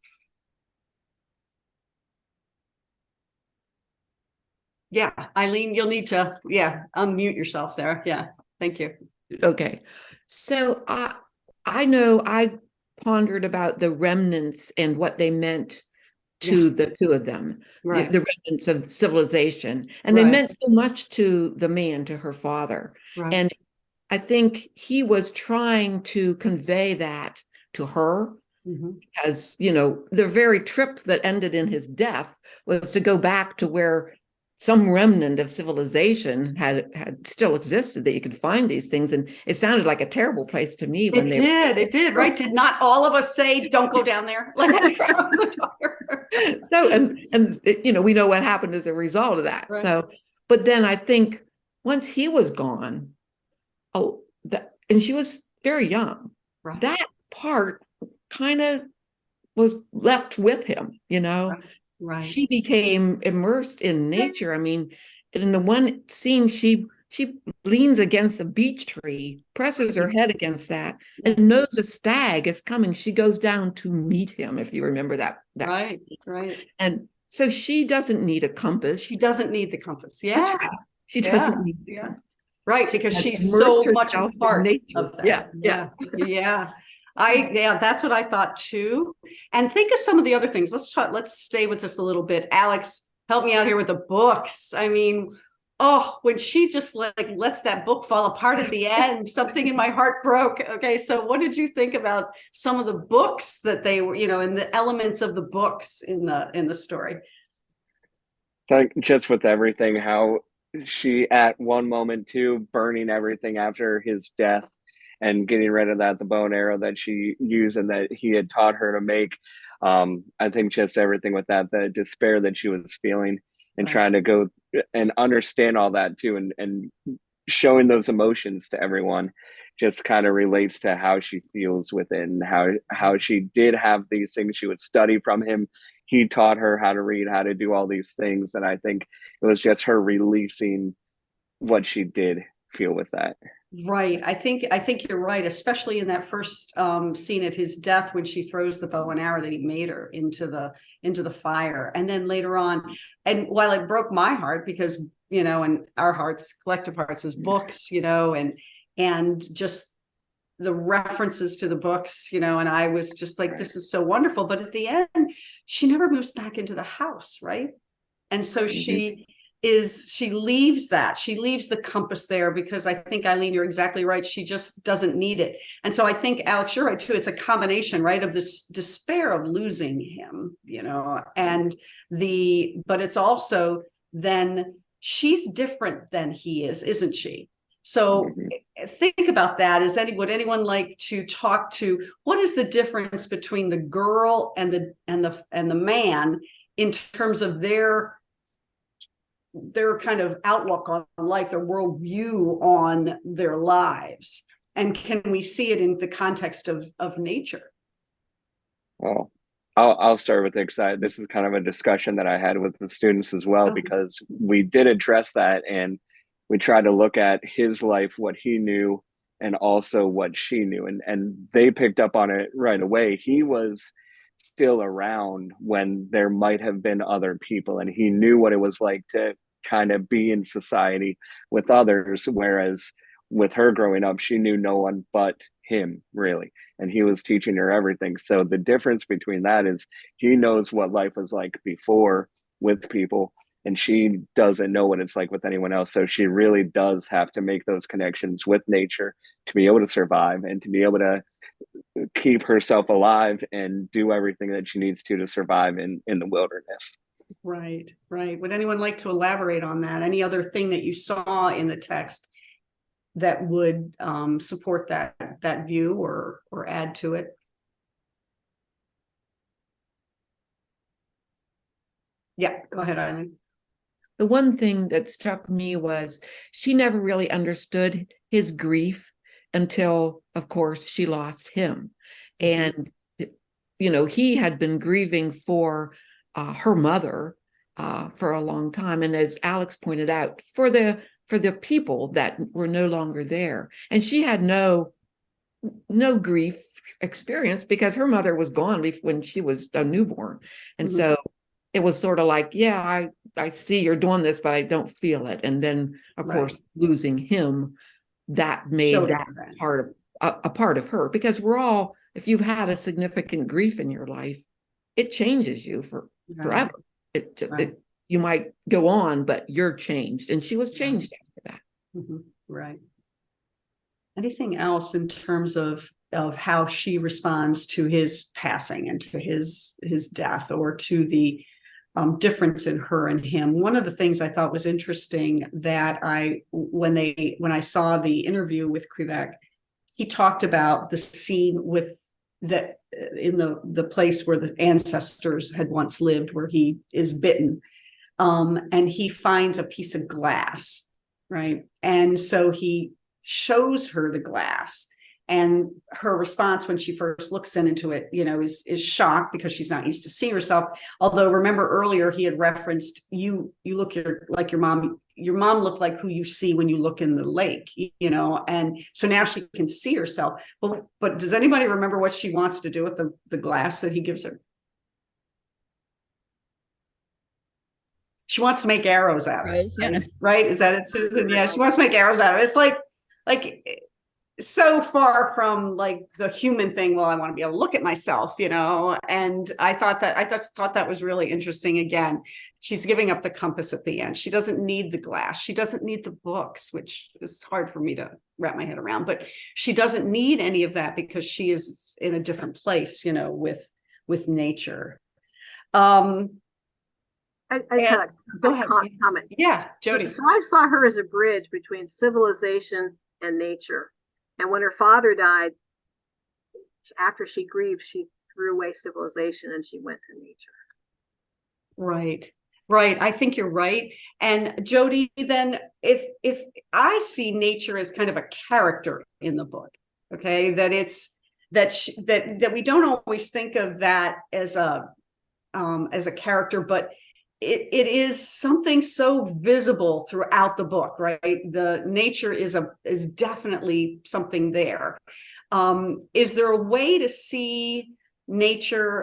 Yeah, Eileen, you'll need to, unmute yourself there. Yeah, thank you. Okay. So I know I pondered about the remnants and what they meant to the two of them, Right. the remnants of civilization. And they Right. meant so much to the man, to her father. Right. And I think he was trying to convey that to her, because, you know, the very trip that ended in his death was to go back to where some remnant of civilization had still existed, that you could find these things. And it sounded like a terrible place to me when it did, right? Did not all of us say, don't go down there? Like, so, and you know, we know what happened as a result of that. Right. So, but then I think once he was gone, and she was very young, Right. that part kind of was left with him, you know. Right. She became immersed in nature. I mean, in the one scene, she leans against a beech tree, presses her head against that, and knows a stag is coming. She goes down to meet him, if you remember that. Right, scene. right. And so she doesn't need a compass. She doesn't need the compass. Yeah. That's right. She doesn't need the compass. Right, because Has she's immersed so much a herself in part nature. of that. Yeah. That's what I thought too. And think of some of the other things. Let's stay with this a little bit. Alex, help me out here with the books. I mean, when she just lets that book fall apart at the end, something in my heart broke. Okay, so what did you think about some of the books that they were, you know, and the elements of the books in the story? Like, just with everything, how she at one moment too burning everything after his death and getting rid of the bow and arrow that she used and that he had taught her to make. I think just everything with that, the despair that she was feeling and trying to go and understand all that too, and showing those emotions to everyone just kind of relates to how she feels within, how she did have these things. She would study from him. He taught her how to read, how to do all these things. And I think it was just her releasing what she did feel with that. Right. I think you're right, especially in that first scene at his death when she throws the bow and arrow that he made her into the fire. And then later on, and while it broke my heart because, you know, and our hearts, collective hearts as books, you know, and just the references to the books, you know, and I was just like, this is so wonderful. But at the end, she never moves back into the house, right? And so she leaves the compass there because I think, Eileen, you're exactly right. She just doesn't need it. And so I think, Alex, you're right too. It's a combination, right, of this despair of losing him, you know, but it's also then she's different than he is, isn't she? So think about that. Would anyone like to talk to what is the difference between the girl and the man in terms of their kind of outlook on life, their worldview on their lives? And can we see it in the context of nature? Well, I'll start with it because this is kind of a discussion that I had with the students as well, because we did address that and we tried to look at his life, what he knew, and also what she knew. And they picked up on it right away. He was still around when there might have been other people, and he knew what it was like to kind of be in society with others. Whereas with her growing up, she knew no one but him really, and he was teaching her everything. So the difference between that is he knows what life was like before with people, and she doesn't know what it's like with anyone else. So she really does have to make those connections with nature to be able to survive and to be able to keep herself alive and do everything that she needs to survive in the wilderness. Right, right. Would anyone like to elaborate on that? Any other thing that you saw in the text that would support that view or add to it? Yeah, go ahead, Eileen. The one thing that struck me was she never really understood his grief until, of course, she lost him. And, you know, he had been grieving for her mother for a long time. And as Alex pointed out, for the people that were no longer there. And she had no grief experience because her mother was gone when she was a newborn. And so it was sort of like, yeah, I see you're doing this, but I don't feel it. And then, of course, losing him, that made that a part of her, because we're all, if you've had a significant grief in your life, it changes you forever. You might go on, but you're changed. And she was changed after that. Right. Anything else in terms of how she responds to his passing and to his death, or to the difference in her and him? One of the things I thought was interesting that when I saw the interview with Krivec, he talked about the scene with that in the place where the ancestors had once lived, where he is bitten, and he finds a piece of glass, right? And so he shows her the glass, and her response when she first looks into it, you know, is shocked because she's not used to seeing herself. Although remember earlier he had referenced you look like your mom. Your mom looked like who you see when you look in the lake, you know, and so now she can see herself. But does anybody remember what she wants to do with the glass that he gives her? She wants to make arrows out of it, right? Is that it, Susan? Yeah, she wants to make arrows out of it. It's like so far from like the human thing. Well, I want to be able to look at myself, you know. And I thought that was really interesting. Again, she's giving up the compass at the end. She doesn't need the glass. She doesn't need the books, which is hard for me to wrap my head around. But she doesn't need any of that because she is in a different place, you know, with nature. I just had a comment. Yeah, Jody. So I saw her as a bridge between civilization and nature. And when her father died, after she grieved, she threw away civilization and she went to nature. Right. I think you're right. And Jody, then if I see nature as kind of a character in the book, okay, that it's that we don't always think of that as a character, but it is something so visible throughout the book, right? The nature is definitely something there. Is there a way to see nature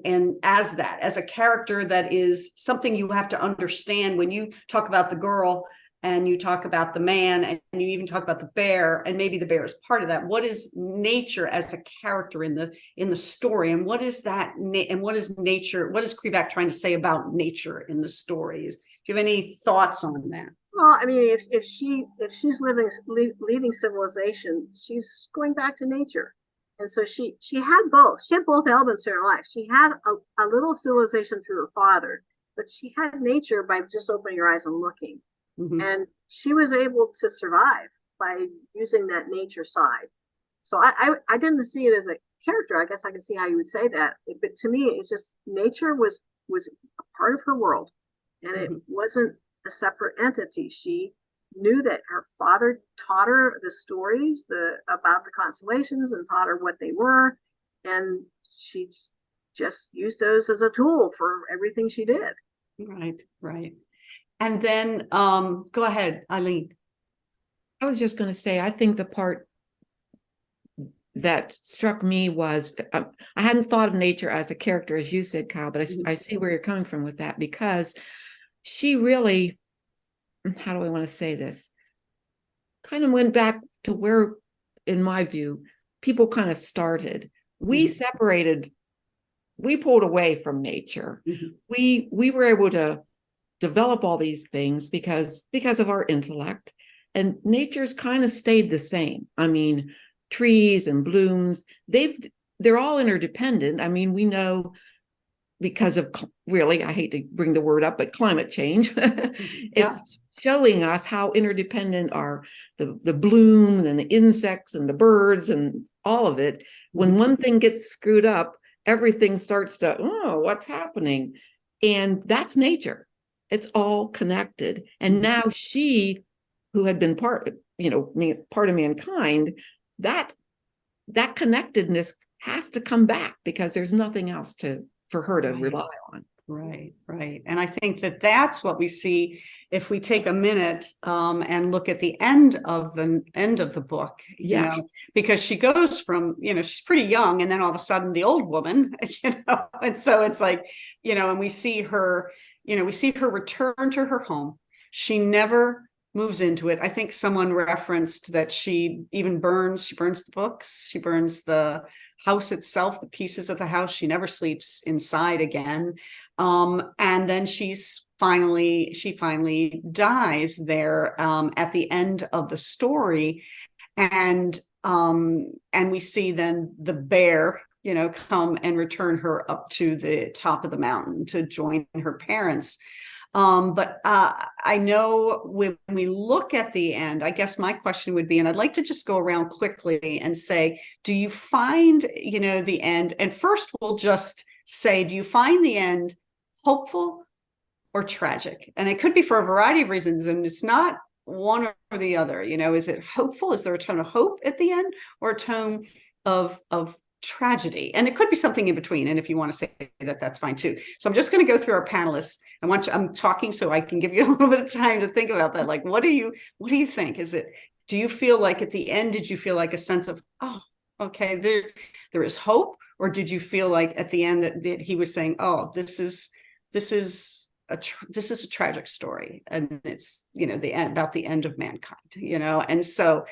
and as a character that is something you have to understand when you talk about the girl and you talk about the man and you even talk about the bear, and maybe the bear is part of that? What is nature as a character in the story, and what is that and what is nature, what is Krivec trying to say about nature in the stories? Do you have any thoughts on that? Well, I mean, if she's leaving civilization, she's going back to nature. And so she had both. She had both elements in her life. She had a little civilization through her father, but she had nature by just opening her eyes and looking. And she was able to survive by using that nature side. So I didn't see it as a character. I guess I can see how you would say that. But to me, it's just nature was a part of her world, and it wasn't a separate entity. She knew that her father taught her the stories about the constellations and taught her what they were, and she just used those as a tool for everything she did. Right. And then go ahead, Eileen. I was just going to say, I think the part that struck me was I hadn't thought of nature as a character, as you said, Kyle, but I see where you're coming from with that, because she really, how do I want to say this, kind of went back to where, in my view, people kind of started. We Mhm. separated, we pulled away from nature. Mhm. We were able to develop all these things because of our intellect, and nature's kind of stayed the same. I mean, trees and blooms, they're all interdependent. I mean, we know because of, really, I hate to bring the word up, but climate change. It's showing us how interdependent are the bloom and the insects and the birds and all of it. When one thing gets screwed up, everything starts to, oh, what's happening? And that's nature. It's all connected. And now she, who had been part of mankind, that connectedness has to come back because there's nothing else for her to rely on. Right, right. And I think that that's what we see if we take a minute and look at the end of the book, you Yeah. know, because she goes from, she's pretty young, and then all of a sudden the old woman, and so it's like, and we see her return to her home. She never moves into it. I think someone referenced that she burns the books, she burns the house itself, the pieces of the house. She never sleeps inside again. And then she finally dies there at the end of the story. And we see then the bear, come and return her up to the top of the mountain to join her parents. But I know when we look at the end, I guess my question would be, and I'd like to just go around quickly and say, do you find, the end? And first we'll just say, do you find the end hopeful or tragic? And it could be for a variety of reasons, and it's not one or the other. Is it hopeful? Is there a tone of hope at the end, or a tone of tragedy? And it could be something in between, and if you want to say that, that's fine too. So I'm just going to go through our panelists. I'm talking so I can give you a little bit of time to think about that. Like, what do you think? Do you feel like at the end, did you feel like a sense of, oh, okay, there is hope? Or did you feel like at the end that he was saying, oh, this is a tragic story, and it's the end, about the end of mankind, and so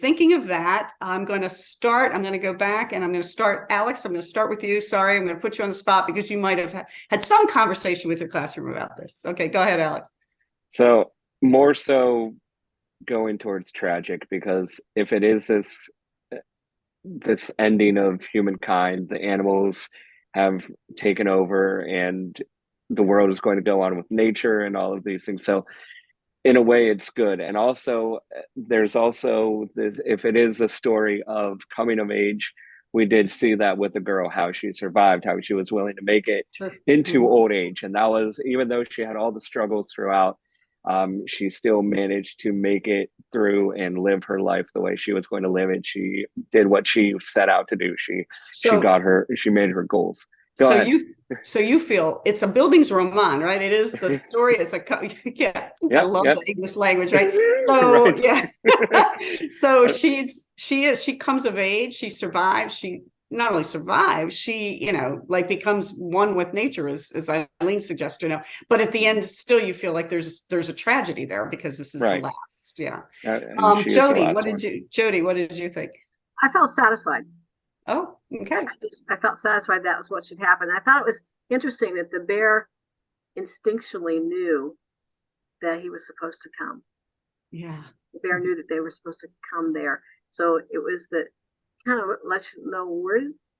thinking of that, I'm going to go back, and I'm going to start, Alex, I'm going to start with you. Sorry, I'm going to put you on the spot because you might have had some conversation with your classroom about this. Okay, go ahead, Alex. So more so going towards tragic, because if it is this ending of humankind, the animals have taken over and the world is going to go on with nature and all of these things. So in a way it's good. And also there's also this, if it is a story of coming of age, we did see that with the girl, how she survived, how she was willing to make it into old age. And that was, even though she had all the struggles throughout, she still managed to make it through and live her life the way she was going to live it. She did what she set out to do. She made her goals. Go ahead. So you feel it's a Bildungsroman, right? It is the story. It's I love the English language, right? So right. Yeah. So she comes of age. She survives. She not only survives, she becomes one with nature, as Eileen suggested. But at the end, still you feel like there's a tragedy there because this is right. The last. Yeah. Jody, what did you think? I felt satisfied. Oh, okay. I felt satisfied that was what should happen. I thought it was interesting that the bear instinctually knew that he was supposed to come. Yeah. The bear knew that they were supposed to come there. So it was that kind of lets you know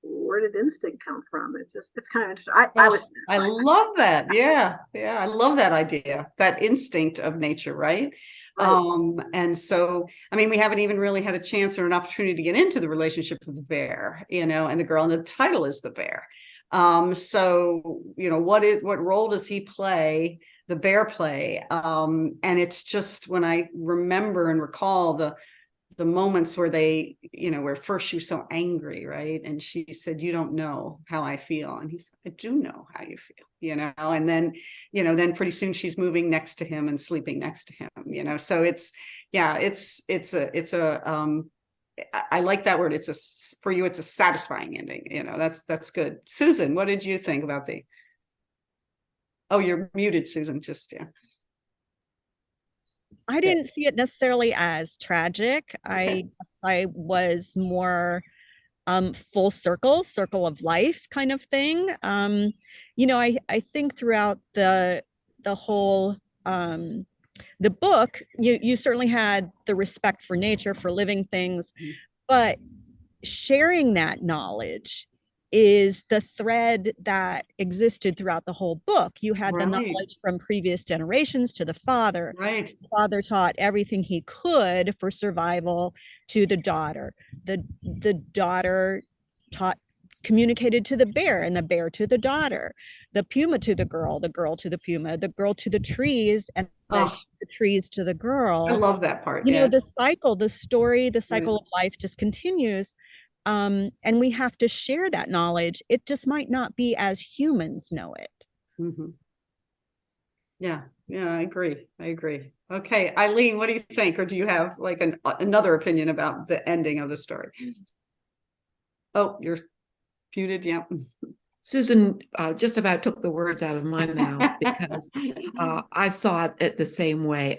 where did instinct come from. It's kind of interesting. I love that. Yeah. I love that idea, that instinct of nature, right? And so, I mean, we haven't even really had a chance or an opportunity to get into the relationship with the bear, and the girl, and the title is The Bear. So, what role does he play, the bear play? And it's just, when I remember and recall the moments where they, where first she was so angry, right? And she said, "You don't know how I feel." And he said, "I do know how you feel," and then, then pretty soon she's moving next to him and sleeping next to him, so I like that word. For you, it's a satisfying ending, that's good. Susan, what did you think about oh, you're muted, Susan, just, yeah. I didn't see it necessarily as tragic. Okay. I was more full circle of life kind of thing. I think throughout the whole the book, you certainly had the respect for nature, for living things, Mhm. but sharing that knowledge is the thread that existed throughout the whole book. You had the Right, knowledge from previous generations to the father. right. The father taught everything he could for survival to the daughter. The daughter taught communicated to the bear, and the bear to the daughter, the puma to the girl to the puma, the girl to the trees, and Oh, the trees to the I girl. love that part. Yeah. The cycle, the story, the Right. cycle of life just continues. And we have to share that knowledge. It just might not be as humans know it. Mhm. Yeah, yeah, I agree. I agree. Okay, Eileen, what do you think? Or do you have like another opinion about the ending of the story? Oh, you're muted. Yeah. Susan just about took the words out of my mouth because I saw it the same way.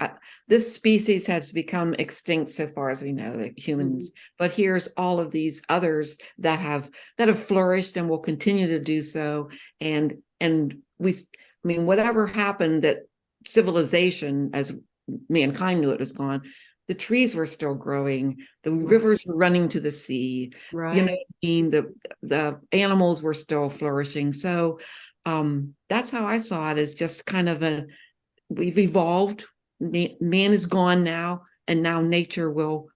This species has become extinct so far as we know, the humans. But here's all of these others that have flourished and will continue to do so. And whatever happened, that civilization, as mankind knew it, was gone. The trees were still growing. The rivers were running to the sea. Right. You know what I mean? The animals were still flourishing. So that's how I saw it, as just kind of we've evolved. Man is gone now, and now nature will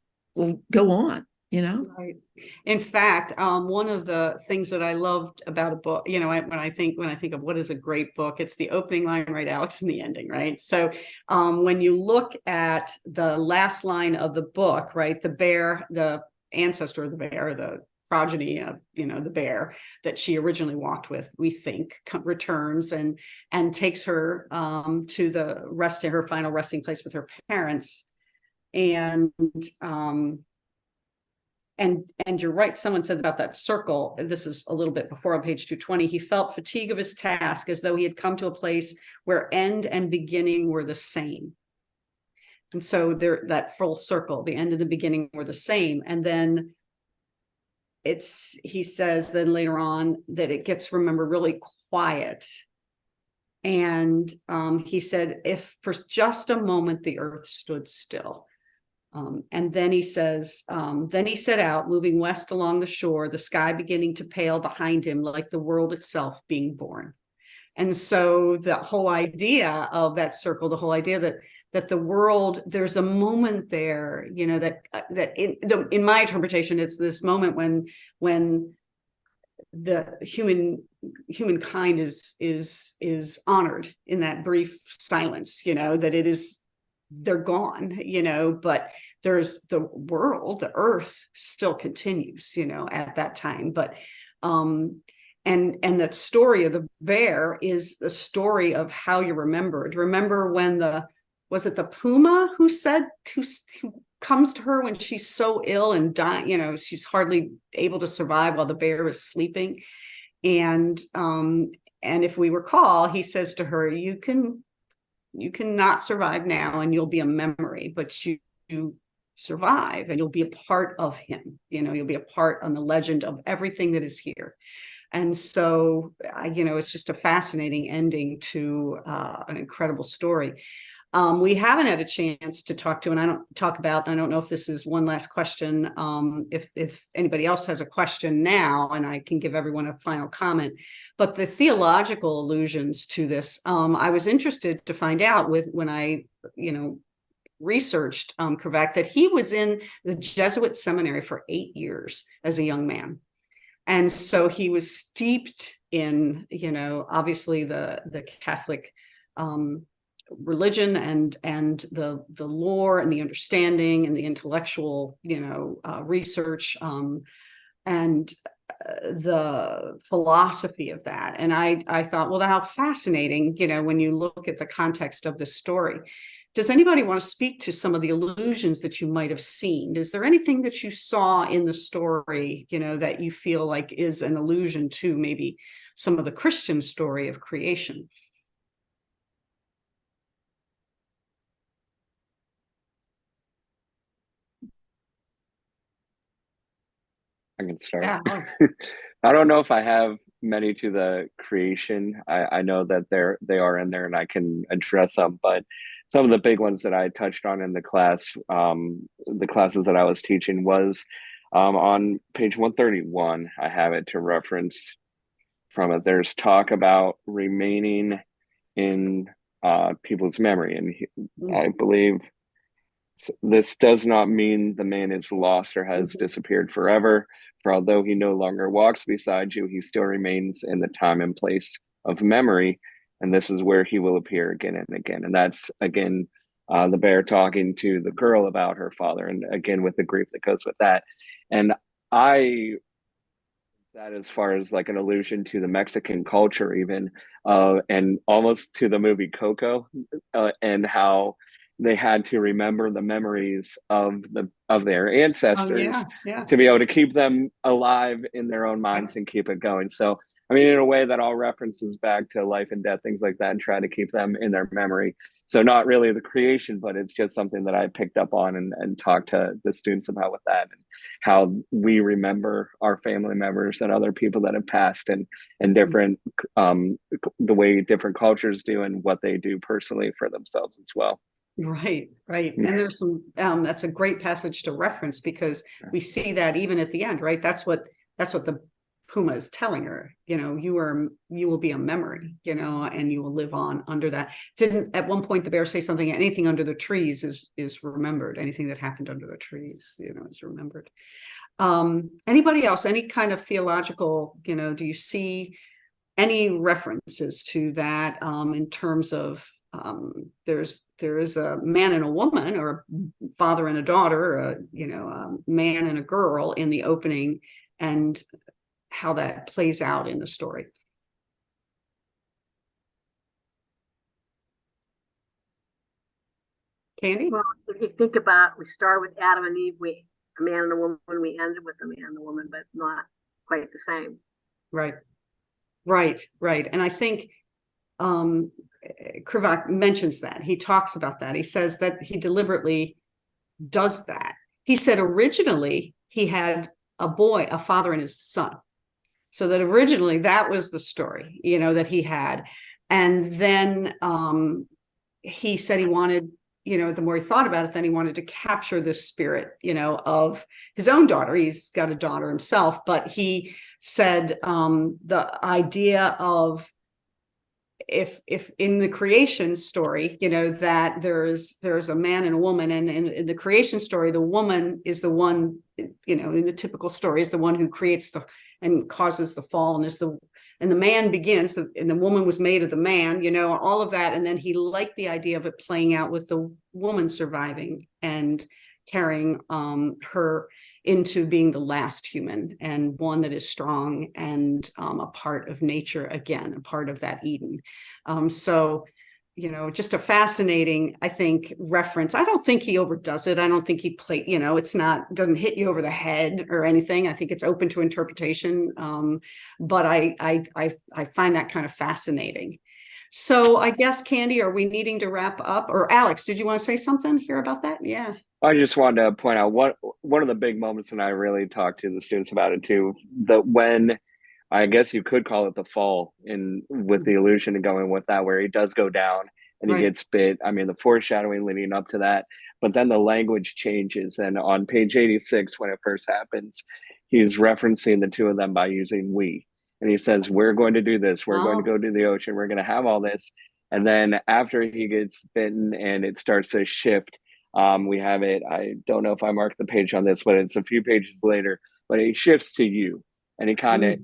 go on, Right. In fact, one of the things that I loved about a book, when I think of what is a great book, it's the opening line, right, Alex, and the ending, right? So when you look at the last line of the book, right, the bear, the ancestor of the bear, the progeny of the bear that she originally walked with, we think, returns and takes her to her final resting place with her parents. And you're right, someone said about that circle, this is a little bit before on page 220, he felt fatigue of his task, as though he had come to a place where end and beginning were the same. And so that full circle, the end and the beginning were the same. And then he says then later on that it gets, remember, really quiet. And he said, if for just a moment the earth stood still. And then he says, then he set out, moving west along the shore, the sky beginning to pale behind him, like the world itself being born. And so the whole idea of that circle, the whole idea that the world, there's a moment there, that in my interpretation, it's this moment when the humankind is honored in that brief silence, that it is, they're gone, but there's the world, the earth still continues, at that time. But and that story of the bear is the story of how you're remembered. Remember when was it the puma who comes to her when she's so ill and dying, she's hardly able to survive while the bear is sleeping. And if we recall, he says to her, you cannot survive now and you'll be a memory, but you survive and you'll be a part of him. You'll be a part on the legend of everything that is here. And so, it's just a fascinating ending to an incredible story. We haven't had a chance to talk to, and I don't know if this is one last question. If anybody else has a question now, and I can give everyone a final comment, but the theological allusions to this, I was interested to find out when I, researched Krivec, that he was in the Jesuit seminary for 8 years as a young man. And so he was steeped in, obviously the Catholic religion and the lore and the understanding and the intellectual research and the philosophy of that. And I thought, well, how fascinating, when you look at the context of this story. Does anybody want to speak to some of the allusions that you might have seen? Is there anything that you saw in the story, that you feel like is an allusion to maybe some of the Christian story of creation? I can start. Yeah, Alex. I don't know if I have many to the creation. I know that they are in there and I can address them, but some of the big ones that I touched on in the class, the classes that I was teaching was on page 131. I have it to reference from it. There's talk about remaining in people's memory, and I believe this does not mean the man is lost or has disappeared forever, for although he no longer walks beside you, he still remains in the time and place of memory. And this is where he will appear again and again. And that's, again, the bear talking to the girl about her father. And again, with the grief that goes with that. And I, that as far as like an allusion to the Mexican culture, even, and almost to the movie Coco, and how they had to remember the memories of their ancestors Yeah. to be able to keep them alive in their own minds and keep it going. So, I mean, in a way that all references back to life and death, things like that, and try to keep them in their memory. So not really the creation, but it's just something that I picked up on and talked to the students about with that, and how we remember our family members and other people that have passed, and different, the way different cultures do and what they do personally for themselves as well. Right. Yeah. And there's some, that's a great passage to reference, because we see that even at the end, right? That's what the Puma is telling her, you will be a memory, and you will live on under that. Didn't at one point the bear say something, anything under the trees is remembered, anything that happened under the trees, is remembered. Anybody else, any kind of theological, do you see any references to that, in terms of, there is a man and a woman, or a father and a daughter, a man and a girl in the opening, and how that plays out in the story? Candy? Well, if you think about, we started with Adam and Eve, a man and a woman, we ended with a man and a woman, but not quite the same. Right. And I think Krivak mentions that. He talks about that. He says that he deliberately does that. He said originally he had a father and his son. So that originally that was the story, that he had. And then he said he wanted, the more he thought about it, then he wanted to capture this spirit, of his own daughter. He's got a daughter himself, but he said the idea of, if in the creation story, that there's a man and a woman, and in the creation story, the woman is the one, in the typical story, is the one who creates and causes the fall, and the man begins, and the woman was made of the man, all of that. And then he liked the idea of it playing out with the woman surviving and carrying her into being the last human, and one that is strong and a part of nature again, a part of that Eden. So, just a fascinating, I think, reference. I don't think he overdoes it. I don't think he doesn't hit you over the head or anything. I think it's open to interpretation. But I find that kind of fascinating. So I guess, Candy, are we needing to wrap up? Or Alex, did you want to say something here about that? Yeah. I just wanted to point out one of the big moments, and I really talked to the students about it too, that when, I guess you could call it the fall, with the illusion of going with that, where he does go down and he gets bit. I mean, the foreshadowing leading up to that, but then the language changes. And on page 86, when it first happens, he's referencing the two of them by using we. And he says, we're going to do this. We're going to go to the ocean. We're going to have all this. And then after he gets bitten and it starts to shift, we have it. I don't know if I marked the page on this, but it's a few pages later, but he shifts to you. And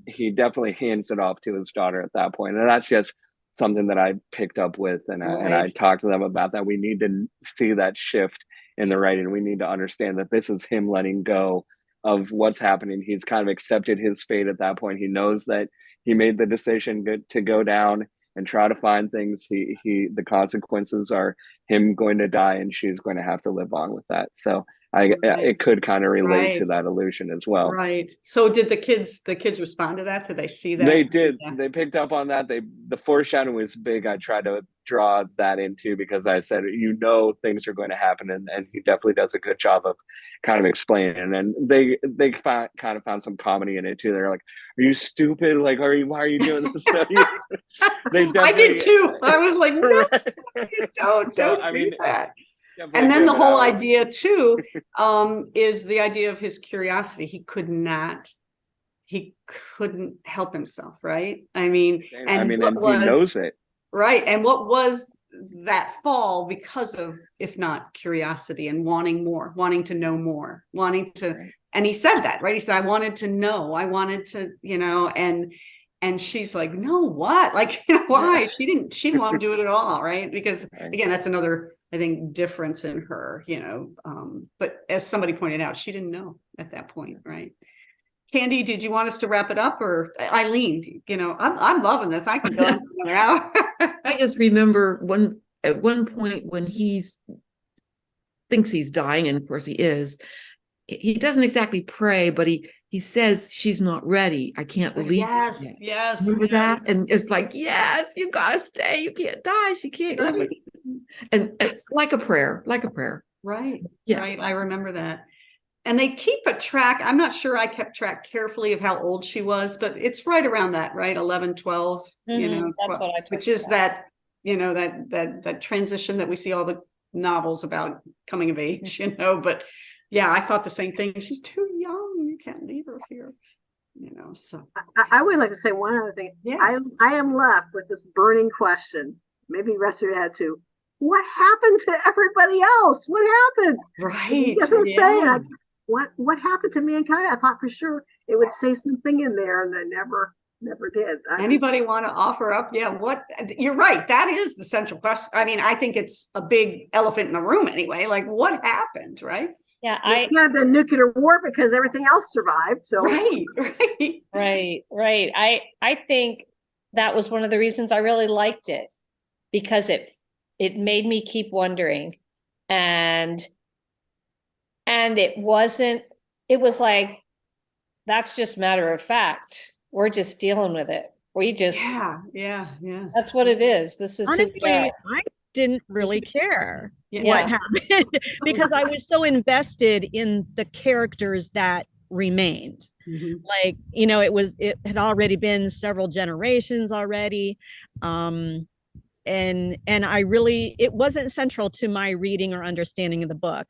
he definitely hands it off to his daughter at that point. And that's just something that I picked up with. And I talked to them about that. We need to see that shift in the writing. We need to understand that this is him letting go of what's happening. He's kind of accepted his fate at that point. He knows that he made the decision to go down and try to find things. The consequences are him going to die and she's going to have to live on with that. So Right. it could kind of relate to Right. that illusion as well. Right. So did the kids respond to that? Did they see that? They did. Yeah. They picked up on that. The foreshadowing was big. I tried to draw that into because I said, things are going to happen, and he definitely does a good job of kind of explaining. And they kind of found some comedy in it too. They're like, "Are you stupid? Like, why are you doing this?" I did too. I was like, no, don't I do mean, that. definitely And then the driven whole out. idea too, is the idea of his curiosity. He couldn't help himself, right? I mean, and and what he knows it. right. And what was that fall because of, if not curiosity and wanting more, wanting to know more, wanting to, Right. and he said that, right? He said, I wanted to know, I wanted to, and she's like, no, what? Like, why? Yeah. She didn't want to do it at all, right? Because Right. again, that's another, I think, difference in her, but as somebody pointed out, she didn't know at that point, right? Candy, did you want us to wrap it up, or Eileen? I'm loving this. I can go on for another hour. I just remember at one point when thinks he's dying, and of course he is, he doesn't exactly pray, but he says, she's not ready. I can't leave. Yes, yes. Remember yes. that? And it's like, yes, you gotta stay. You can't die. She can't go. Right. And it's like a prayer. Right. Yeah. Right. I remember that. And they keep a track. I'm not sure I kept track carefully of how old she was, but it's right around that, right? 11, 12, Mhm, that's 12, what I took which is from that, that transition that we see all the novels about coming of age, but yeah, I thought the same thing. She's too young. You can't leave her here, so. I would like to say one other thing. Yeah. I am left with this burning question. Maybe the rest of you had too. What happened to everybody else? What happened? Right. It doesn't say. yeah. And what happened to mankind? I thought for sure it would say something in there, and I never did. Anybody want to offer up? Yeah, you're right. That is the central question. I mean, I think it's a big elephant in the room anyway. Like, what happened, right? Yeah, It had the nuclear war because everything else survived. So Right. right. I think that was one of the reasons I really liked it, because it made me keep wondering, and it was like, that's just matter of fact. We're just dealing with it. Yeah. That's what it is. This is who we Honestly, are. I didn't really care Yeah. what happened because I was so invested in the characters that remained. Mhm. Like, it had already been several generations already. And I really, it wasn't central to my reading or understanding of the book.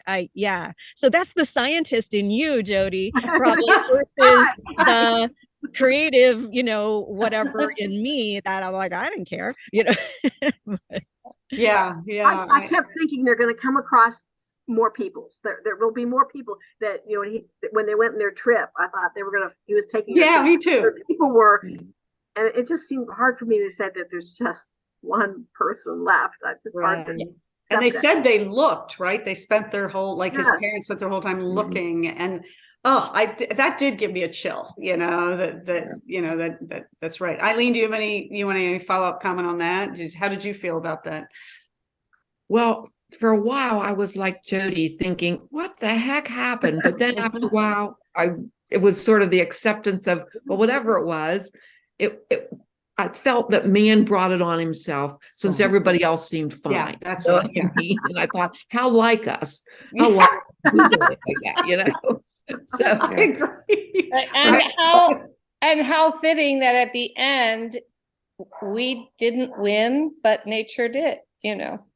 So that's the scientist in you, Jody, probably, versus the creative, whatever in me that I'm like, I didn't care, Yeah. I kept thinking they're going to come across more peoples. There will be more people that, when they went on their trip, I thought he was taking. Yeah, me too. People were, and it just seemed hard for me to say that there's just one person left. I just hard to Right. And they said they looked, right? They spent their whole, like his Yes. parents spent their whole time looking, and that did give me a chill, that's right. Eileen, do you have any follow-up comment on that? How did you feel about that? Well, for a while, I was like Jody, thinking, what the heck happened? But then after a while, it was sort of the acceptance of, well, whatever it was, I felt that man brought it on himself since everybody else seemed fine. Yeah, that's So, right. Yeah. and I thought, how like us? How like us like that, So I agree. And how fitting that at the end we didn't win, but nature did,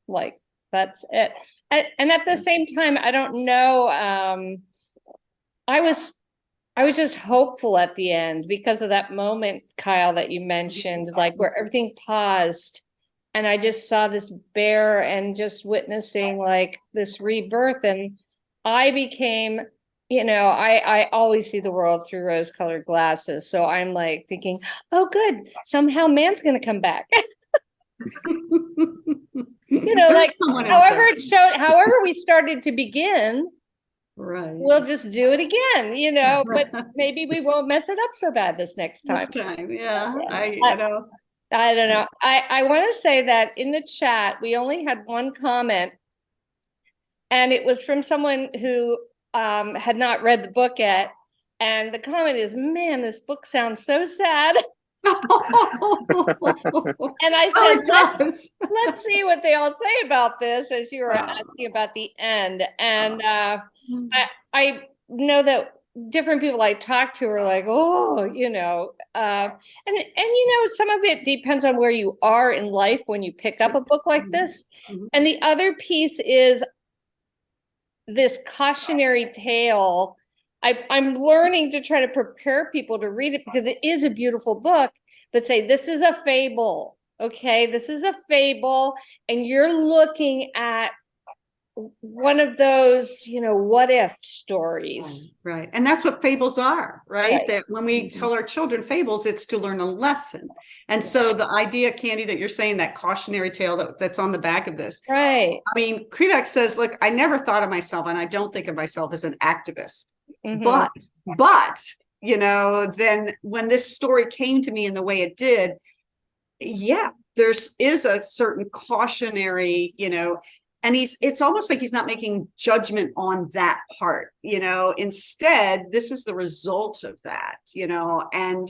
like, that's it. And at the same time, I don't know, I was just hopeful at the end because of that moment, Kyle, that you mentioned, like where everything paused and I just saw this bear and just witnessing like this rebirth, and I became, I always see the world through rose-colored glasses. So I'm like thinking, oh, good, somehow man's going to come back. Like however we started to begin, right. we'll just do it again, but maybe we won't mess it up so bad this next time. Yeah. I don't know. I want to say that in the chat, we only had one comment, and it was from someone who had not read the book yet. And the comment is, man, this book sounds so sad. And I Oh, said, it does. let's see what they all say about this, as you were asking about the end. And I know that different people I talk to are like, oh, you know, and you know, some of it depends on where you are in life when you pick up a book like this. Mhm. And the other piece is this cautionary tale. I'm learning to try to prepare people to read it because it is a beautiful book, but say, this is a fable. Okay, this is a fable, and you're looking at one of those, you know, what if stories. Right. And that's what fables are, right? Right. That when we tell our children fables, it's to learn a lesson. And so the idea, Candy, that you're saying, that cautionary tale that's on the back of this. Right. I mean, Krivak says, look, I never thought of myself, and I don't think of myself as an activist. Mhm. But, you know, then when this story came to me in the way it did, yeah, is a certain cautionary, you know, and it's almost like he's not making judgment on that part, you know. Instead, this is the result of that, you know, and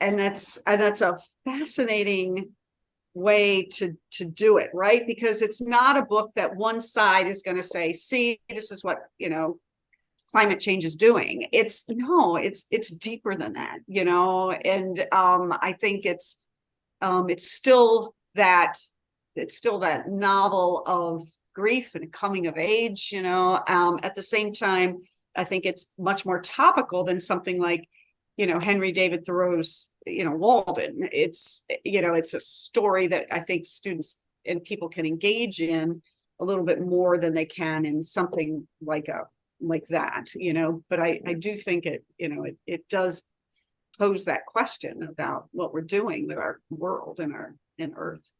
that's a fascinating way to do it, right? Because it's not a book that one side is going to say, see, this is what, you know, climate change is doing. It's deeper than that, you know. And I think it's still that novel of grief and coming of age, you know. At the same time, I think it's much more topical than something like, you know, Henry David Thoreau's, you know, Walden. It's, you know, it's a story that I think students and people can engage in a little bit more than they can in something like that, you know. But I do think it, you know, it does pose that question about what we're doing with our world and Earth.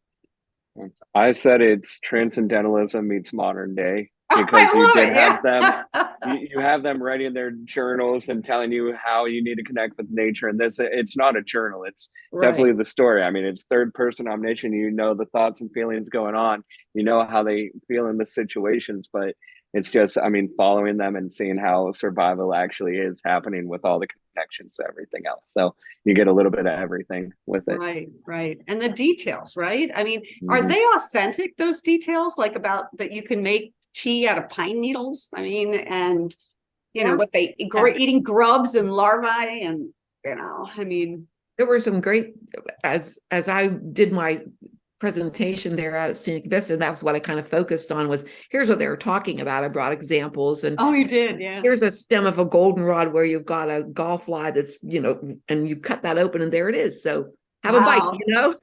I said it's transcendentalism meets modern day, because I you love did it, have yeah. them. You have them writing their journals and telling you how you need to connect with nature. And it's not a journal. It's definitely the story. I mean, it's third person omniscient. You know the thoughts and feelings going on. You know how they feel in the situations, but it's just, I mean, following them and seeing how survival actually is happening with all the connections to everything else. So you get a little bit of everything with it. Right. And the details, right? I mean, are Mhm. they authentic, those details, like about that you can make tea out of pine needles? I mean, and you know, what they eating grubs and larvae, and you know, I mean, There were some great, as I did my presentation there at Scenic Vista, and that's what I kind of focused on, was here's what they were talking about. I brought examples, and oh, you did, yeah. here's a stem of a goldenrod where you've got a golf fly that's, you know, and you cut that open and there it is. So have a bite, Wow. you know.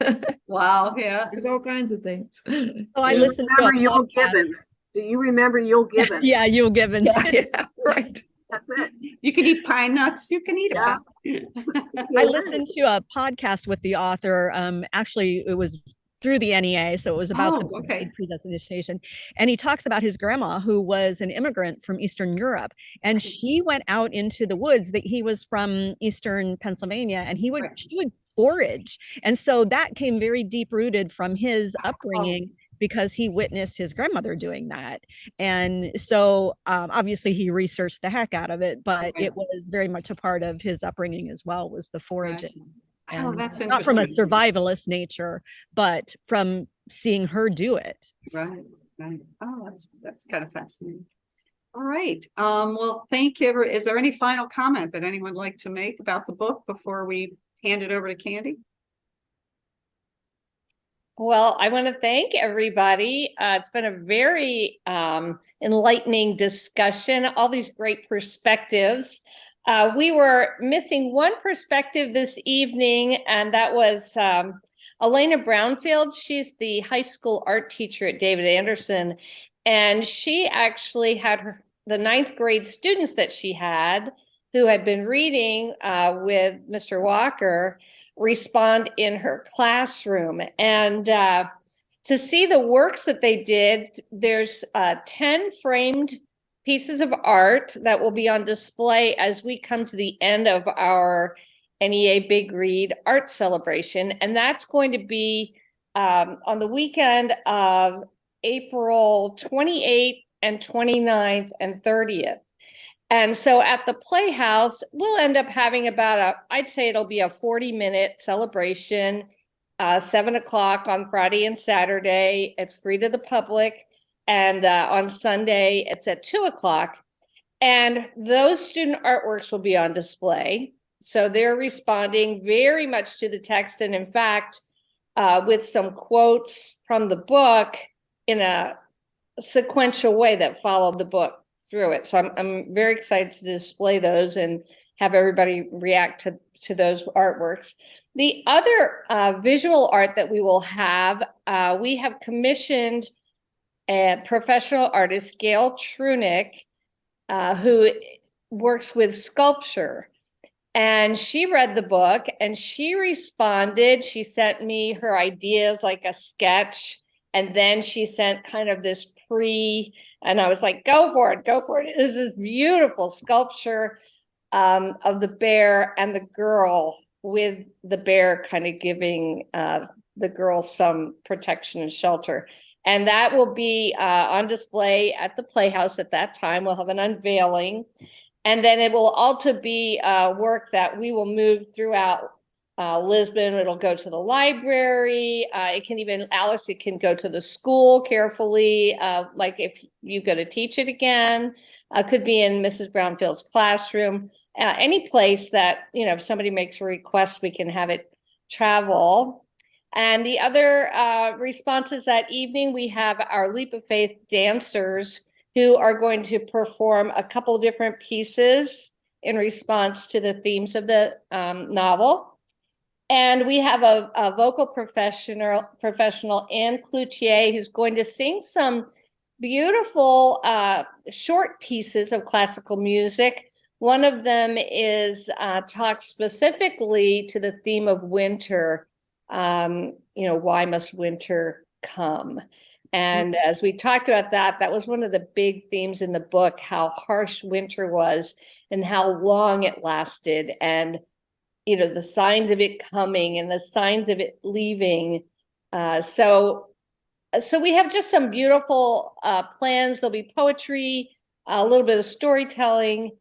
Wow, yeah. There's all kinds of things. So I Yeah. listened to a Remember Yul podcast. Gibbons? Do you remember Yul Gibbons? Yeah, Yul Gibbons. Yeah, right. That's it. You can eat pine nuts. You can eat a Yeah. pine. I listened to a podcast with the author. Actually, it was through the NEA, so it was about the Okay. predestination. And he talks about his grandma, who was an immigrant from Eastern Europe, and she went out into the woods. That he was from Eastern Pennsylvania, and she would forage, and so that came very deep rooted from his upbringing. Because he witnessed his grandmother doing that. And so obviously he researched the heck out of it, but it was very much a part of his upbringing as well, was the foraging. Oh, that's interesting. Not from a survivalist nature, but from seeing her do it. Right. Oh, that's kind of fascinating. All right. Well, thank you. Is there any final comment that anyone would like to make about the book before we hand it over to Candy? Well, I want to thank everybody. It's been a very enlightening discussion, all these great perspectives. We were missing one perspective this evening, and that was Elena Brownfield. She's the high school art teacher at David Anderson, and she actually had the 9th grade students that she had who had been reading with Mr. Walker respond in her classroom. And to see the works that they did, there's 10 framed pieces of art that will be on display as we come to the end of our NEA Big Read Art Celebration. And that's going to be on the weekend of April 28th and 29th and 30th. And so at the Playhouse, we'll end up having I'd say it'll be a 40-minute celebration, 7 o'clock on Friday and Saturday. It's free to the public. And on Sunday, it's at 2 o'clock. And those student artworks will be on display. So they're responding very much to the text. And in fact, with some quotes from the book in a sequential way that followed the book through it. So I'm very excited to display those and have everybody react to those artworks. The other visual art that we will have, we have commissioned a professional artist, Gail Trunick, who works with sculpture. And she read the book and she responded. She sent me her ideas, like a sketch. And then she sent kind of this and I was like, go for it, go for it. This is beautiful sculpture of the bear and the girl, with the bear kind of giving the girl some protection and shelter. And that will be on display at the Playhouse at that time. We'll have an unveiling. And then it will also be work that we will move throughout Lisbon. It'll go to the library. Alice, it can go to the school carefully. Like if you go to teach it again, could be in Mrs. Brownfield's classroom, any place that, if somebody makes a request, we can have it travel. And the other responses that evening, we have our Leap of Faith dancers who are going to perform a couple different pieces in response to the themes of the novel. And we have a vocal professional, Anne Cloutier, who's going to sing some beautiful short pieces of classical music. One of them is talks specifically to the theme of winter. Why must winter come? And as we talked about that was one of the big themes in the book, how harsh winter was and how long it lasted, and the signs of it coming and the signs of it leaving. So we have just some beautiful plans. There'll be poetry, a little bit of storytelling,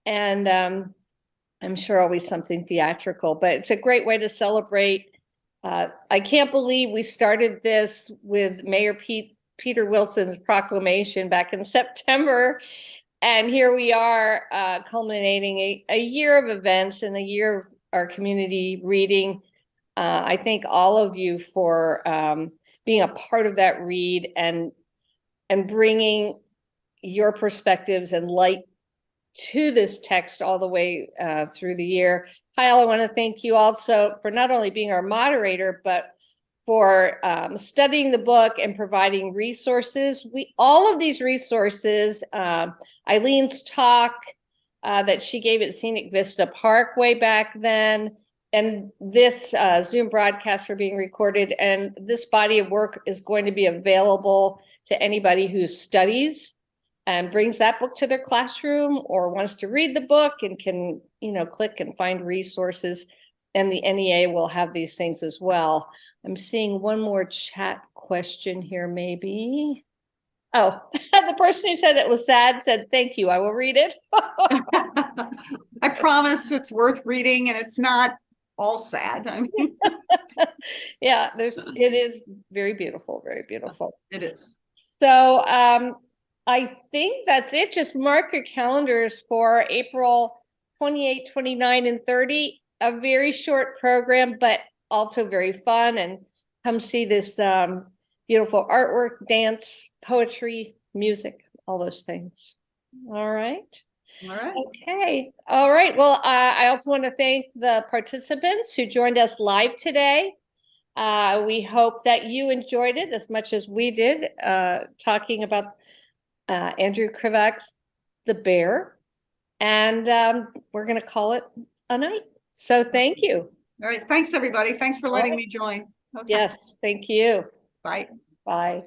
and I'm sure always something theatrical, but it's a great way to celebrate. I can't believe we started this with Mayor Peter Wilson's proclamation back in September. And here we are culminating a year of events and a year of our community reading. I thank all of you for being a part of that read and bringing your perspectives and light to this text all the way through the year. Kyle, I want to thank you also for not only being our moderator, but for studying the book and providing resources. All of these resources, Eileen's talk that she gave at Scenic Vista Park way back then, and this Zoom broadcast are being recorded, and this body of work is going to be available to anybody who studies and brings that book to their classroom or wants to read the book and can, click and find resources. And the NEA will have these things as well. I'm seeing one more chat question here, maybe. Oh, the person who said it was sad said, thank you, I will read it. I promise it's worth reading, and it's not all sad. I mean, yeah, it is very beautiful, very beautiful. It is. So I think that's it. Just mark your calendars for April 28, 29, and 30. A very short program, but also very fun. And come see this beautiful artwork, dance, poetry, music, all those things. All right. All right. Okay. All right. Well, I also want to thank the participants who joined us live today. We hope that you enjoyed it as much as we did, talking about Andrew Krivac's The Bear. And we're going to call it a night. So thank you. All right. Thanks, everybody. Thanks for letting me join. Okay. Yes. Thank you. Bye. Bye.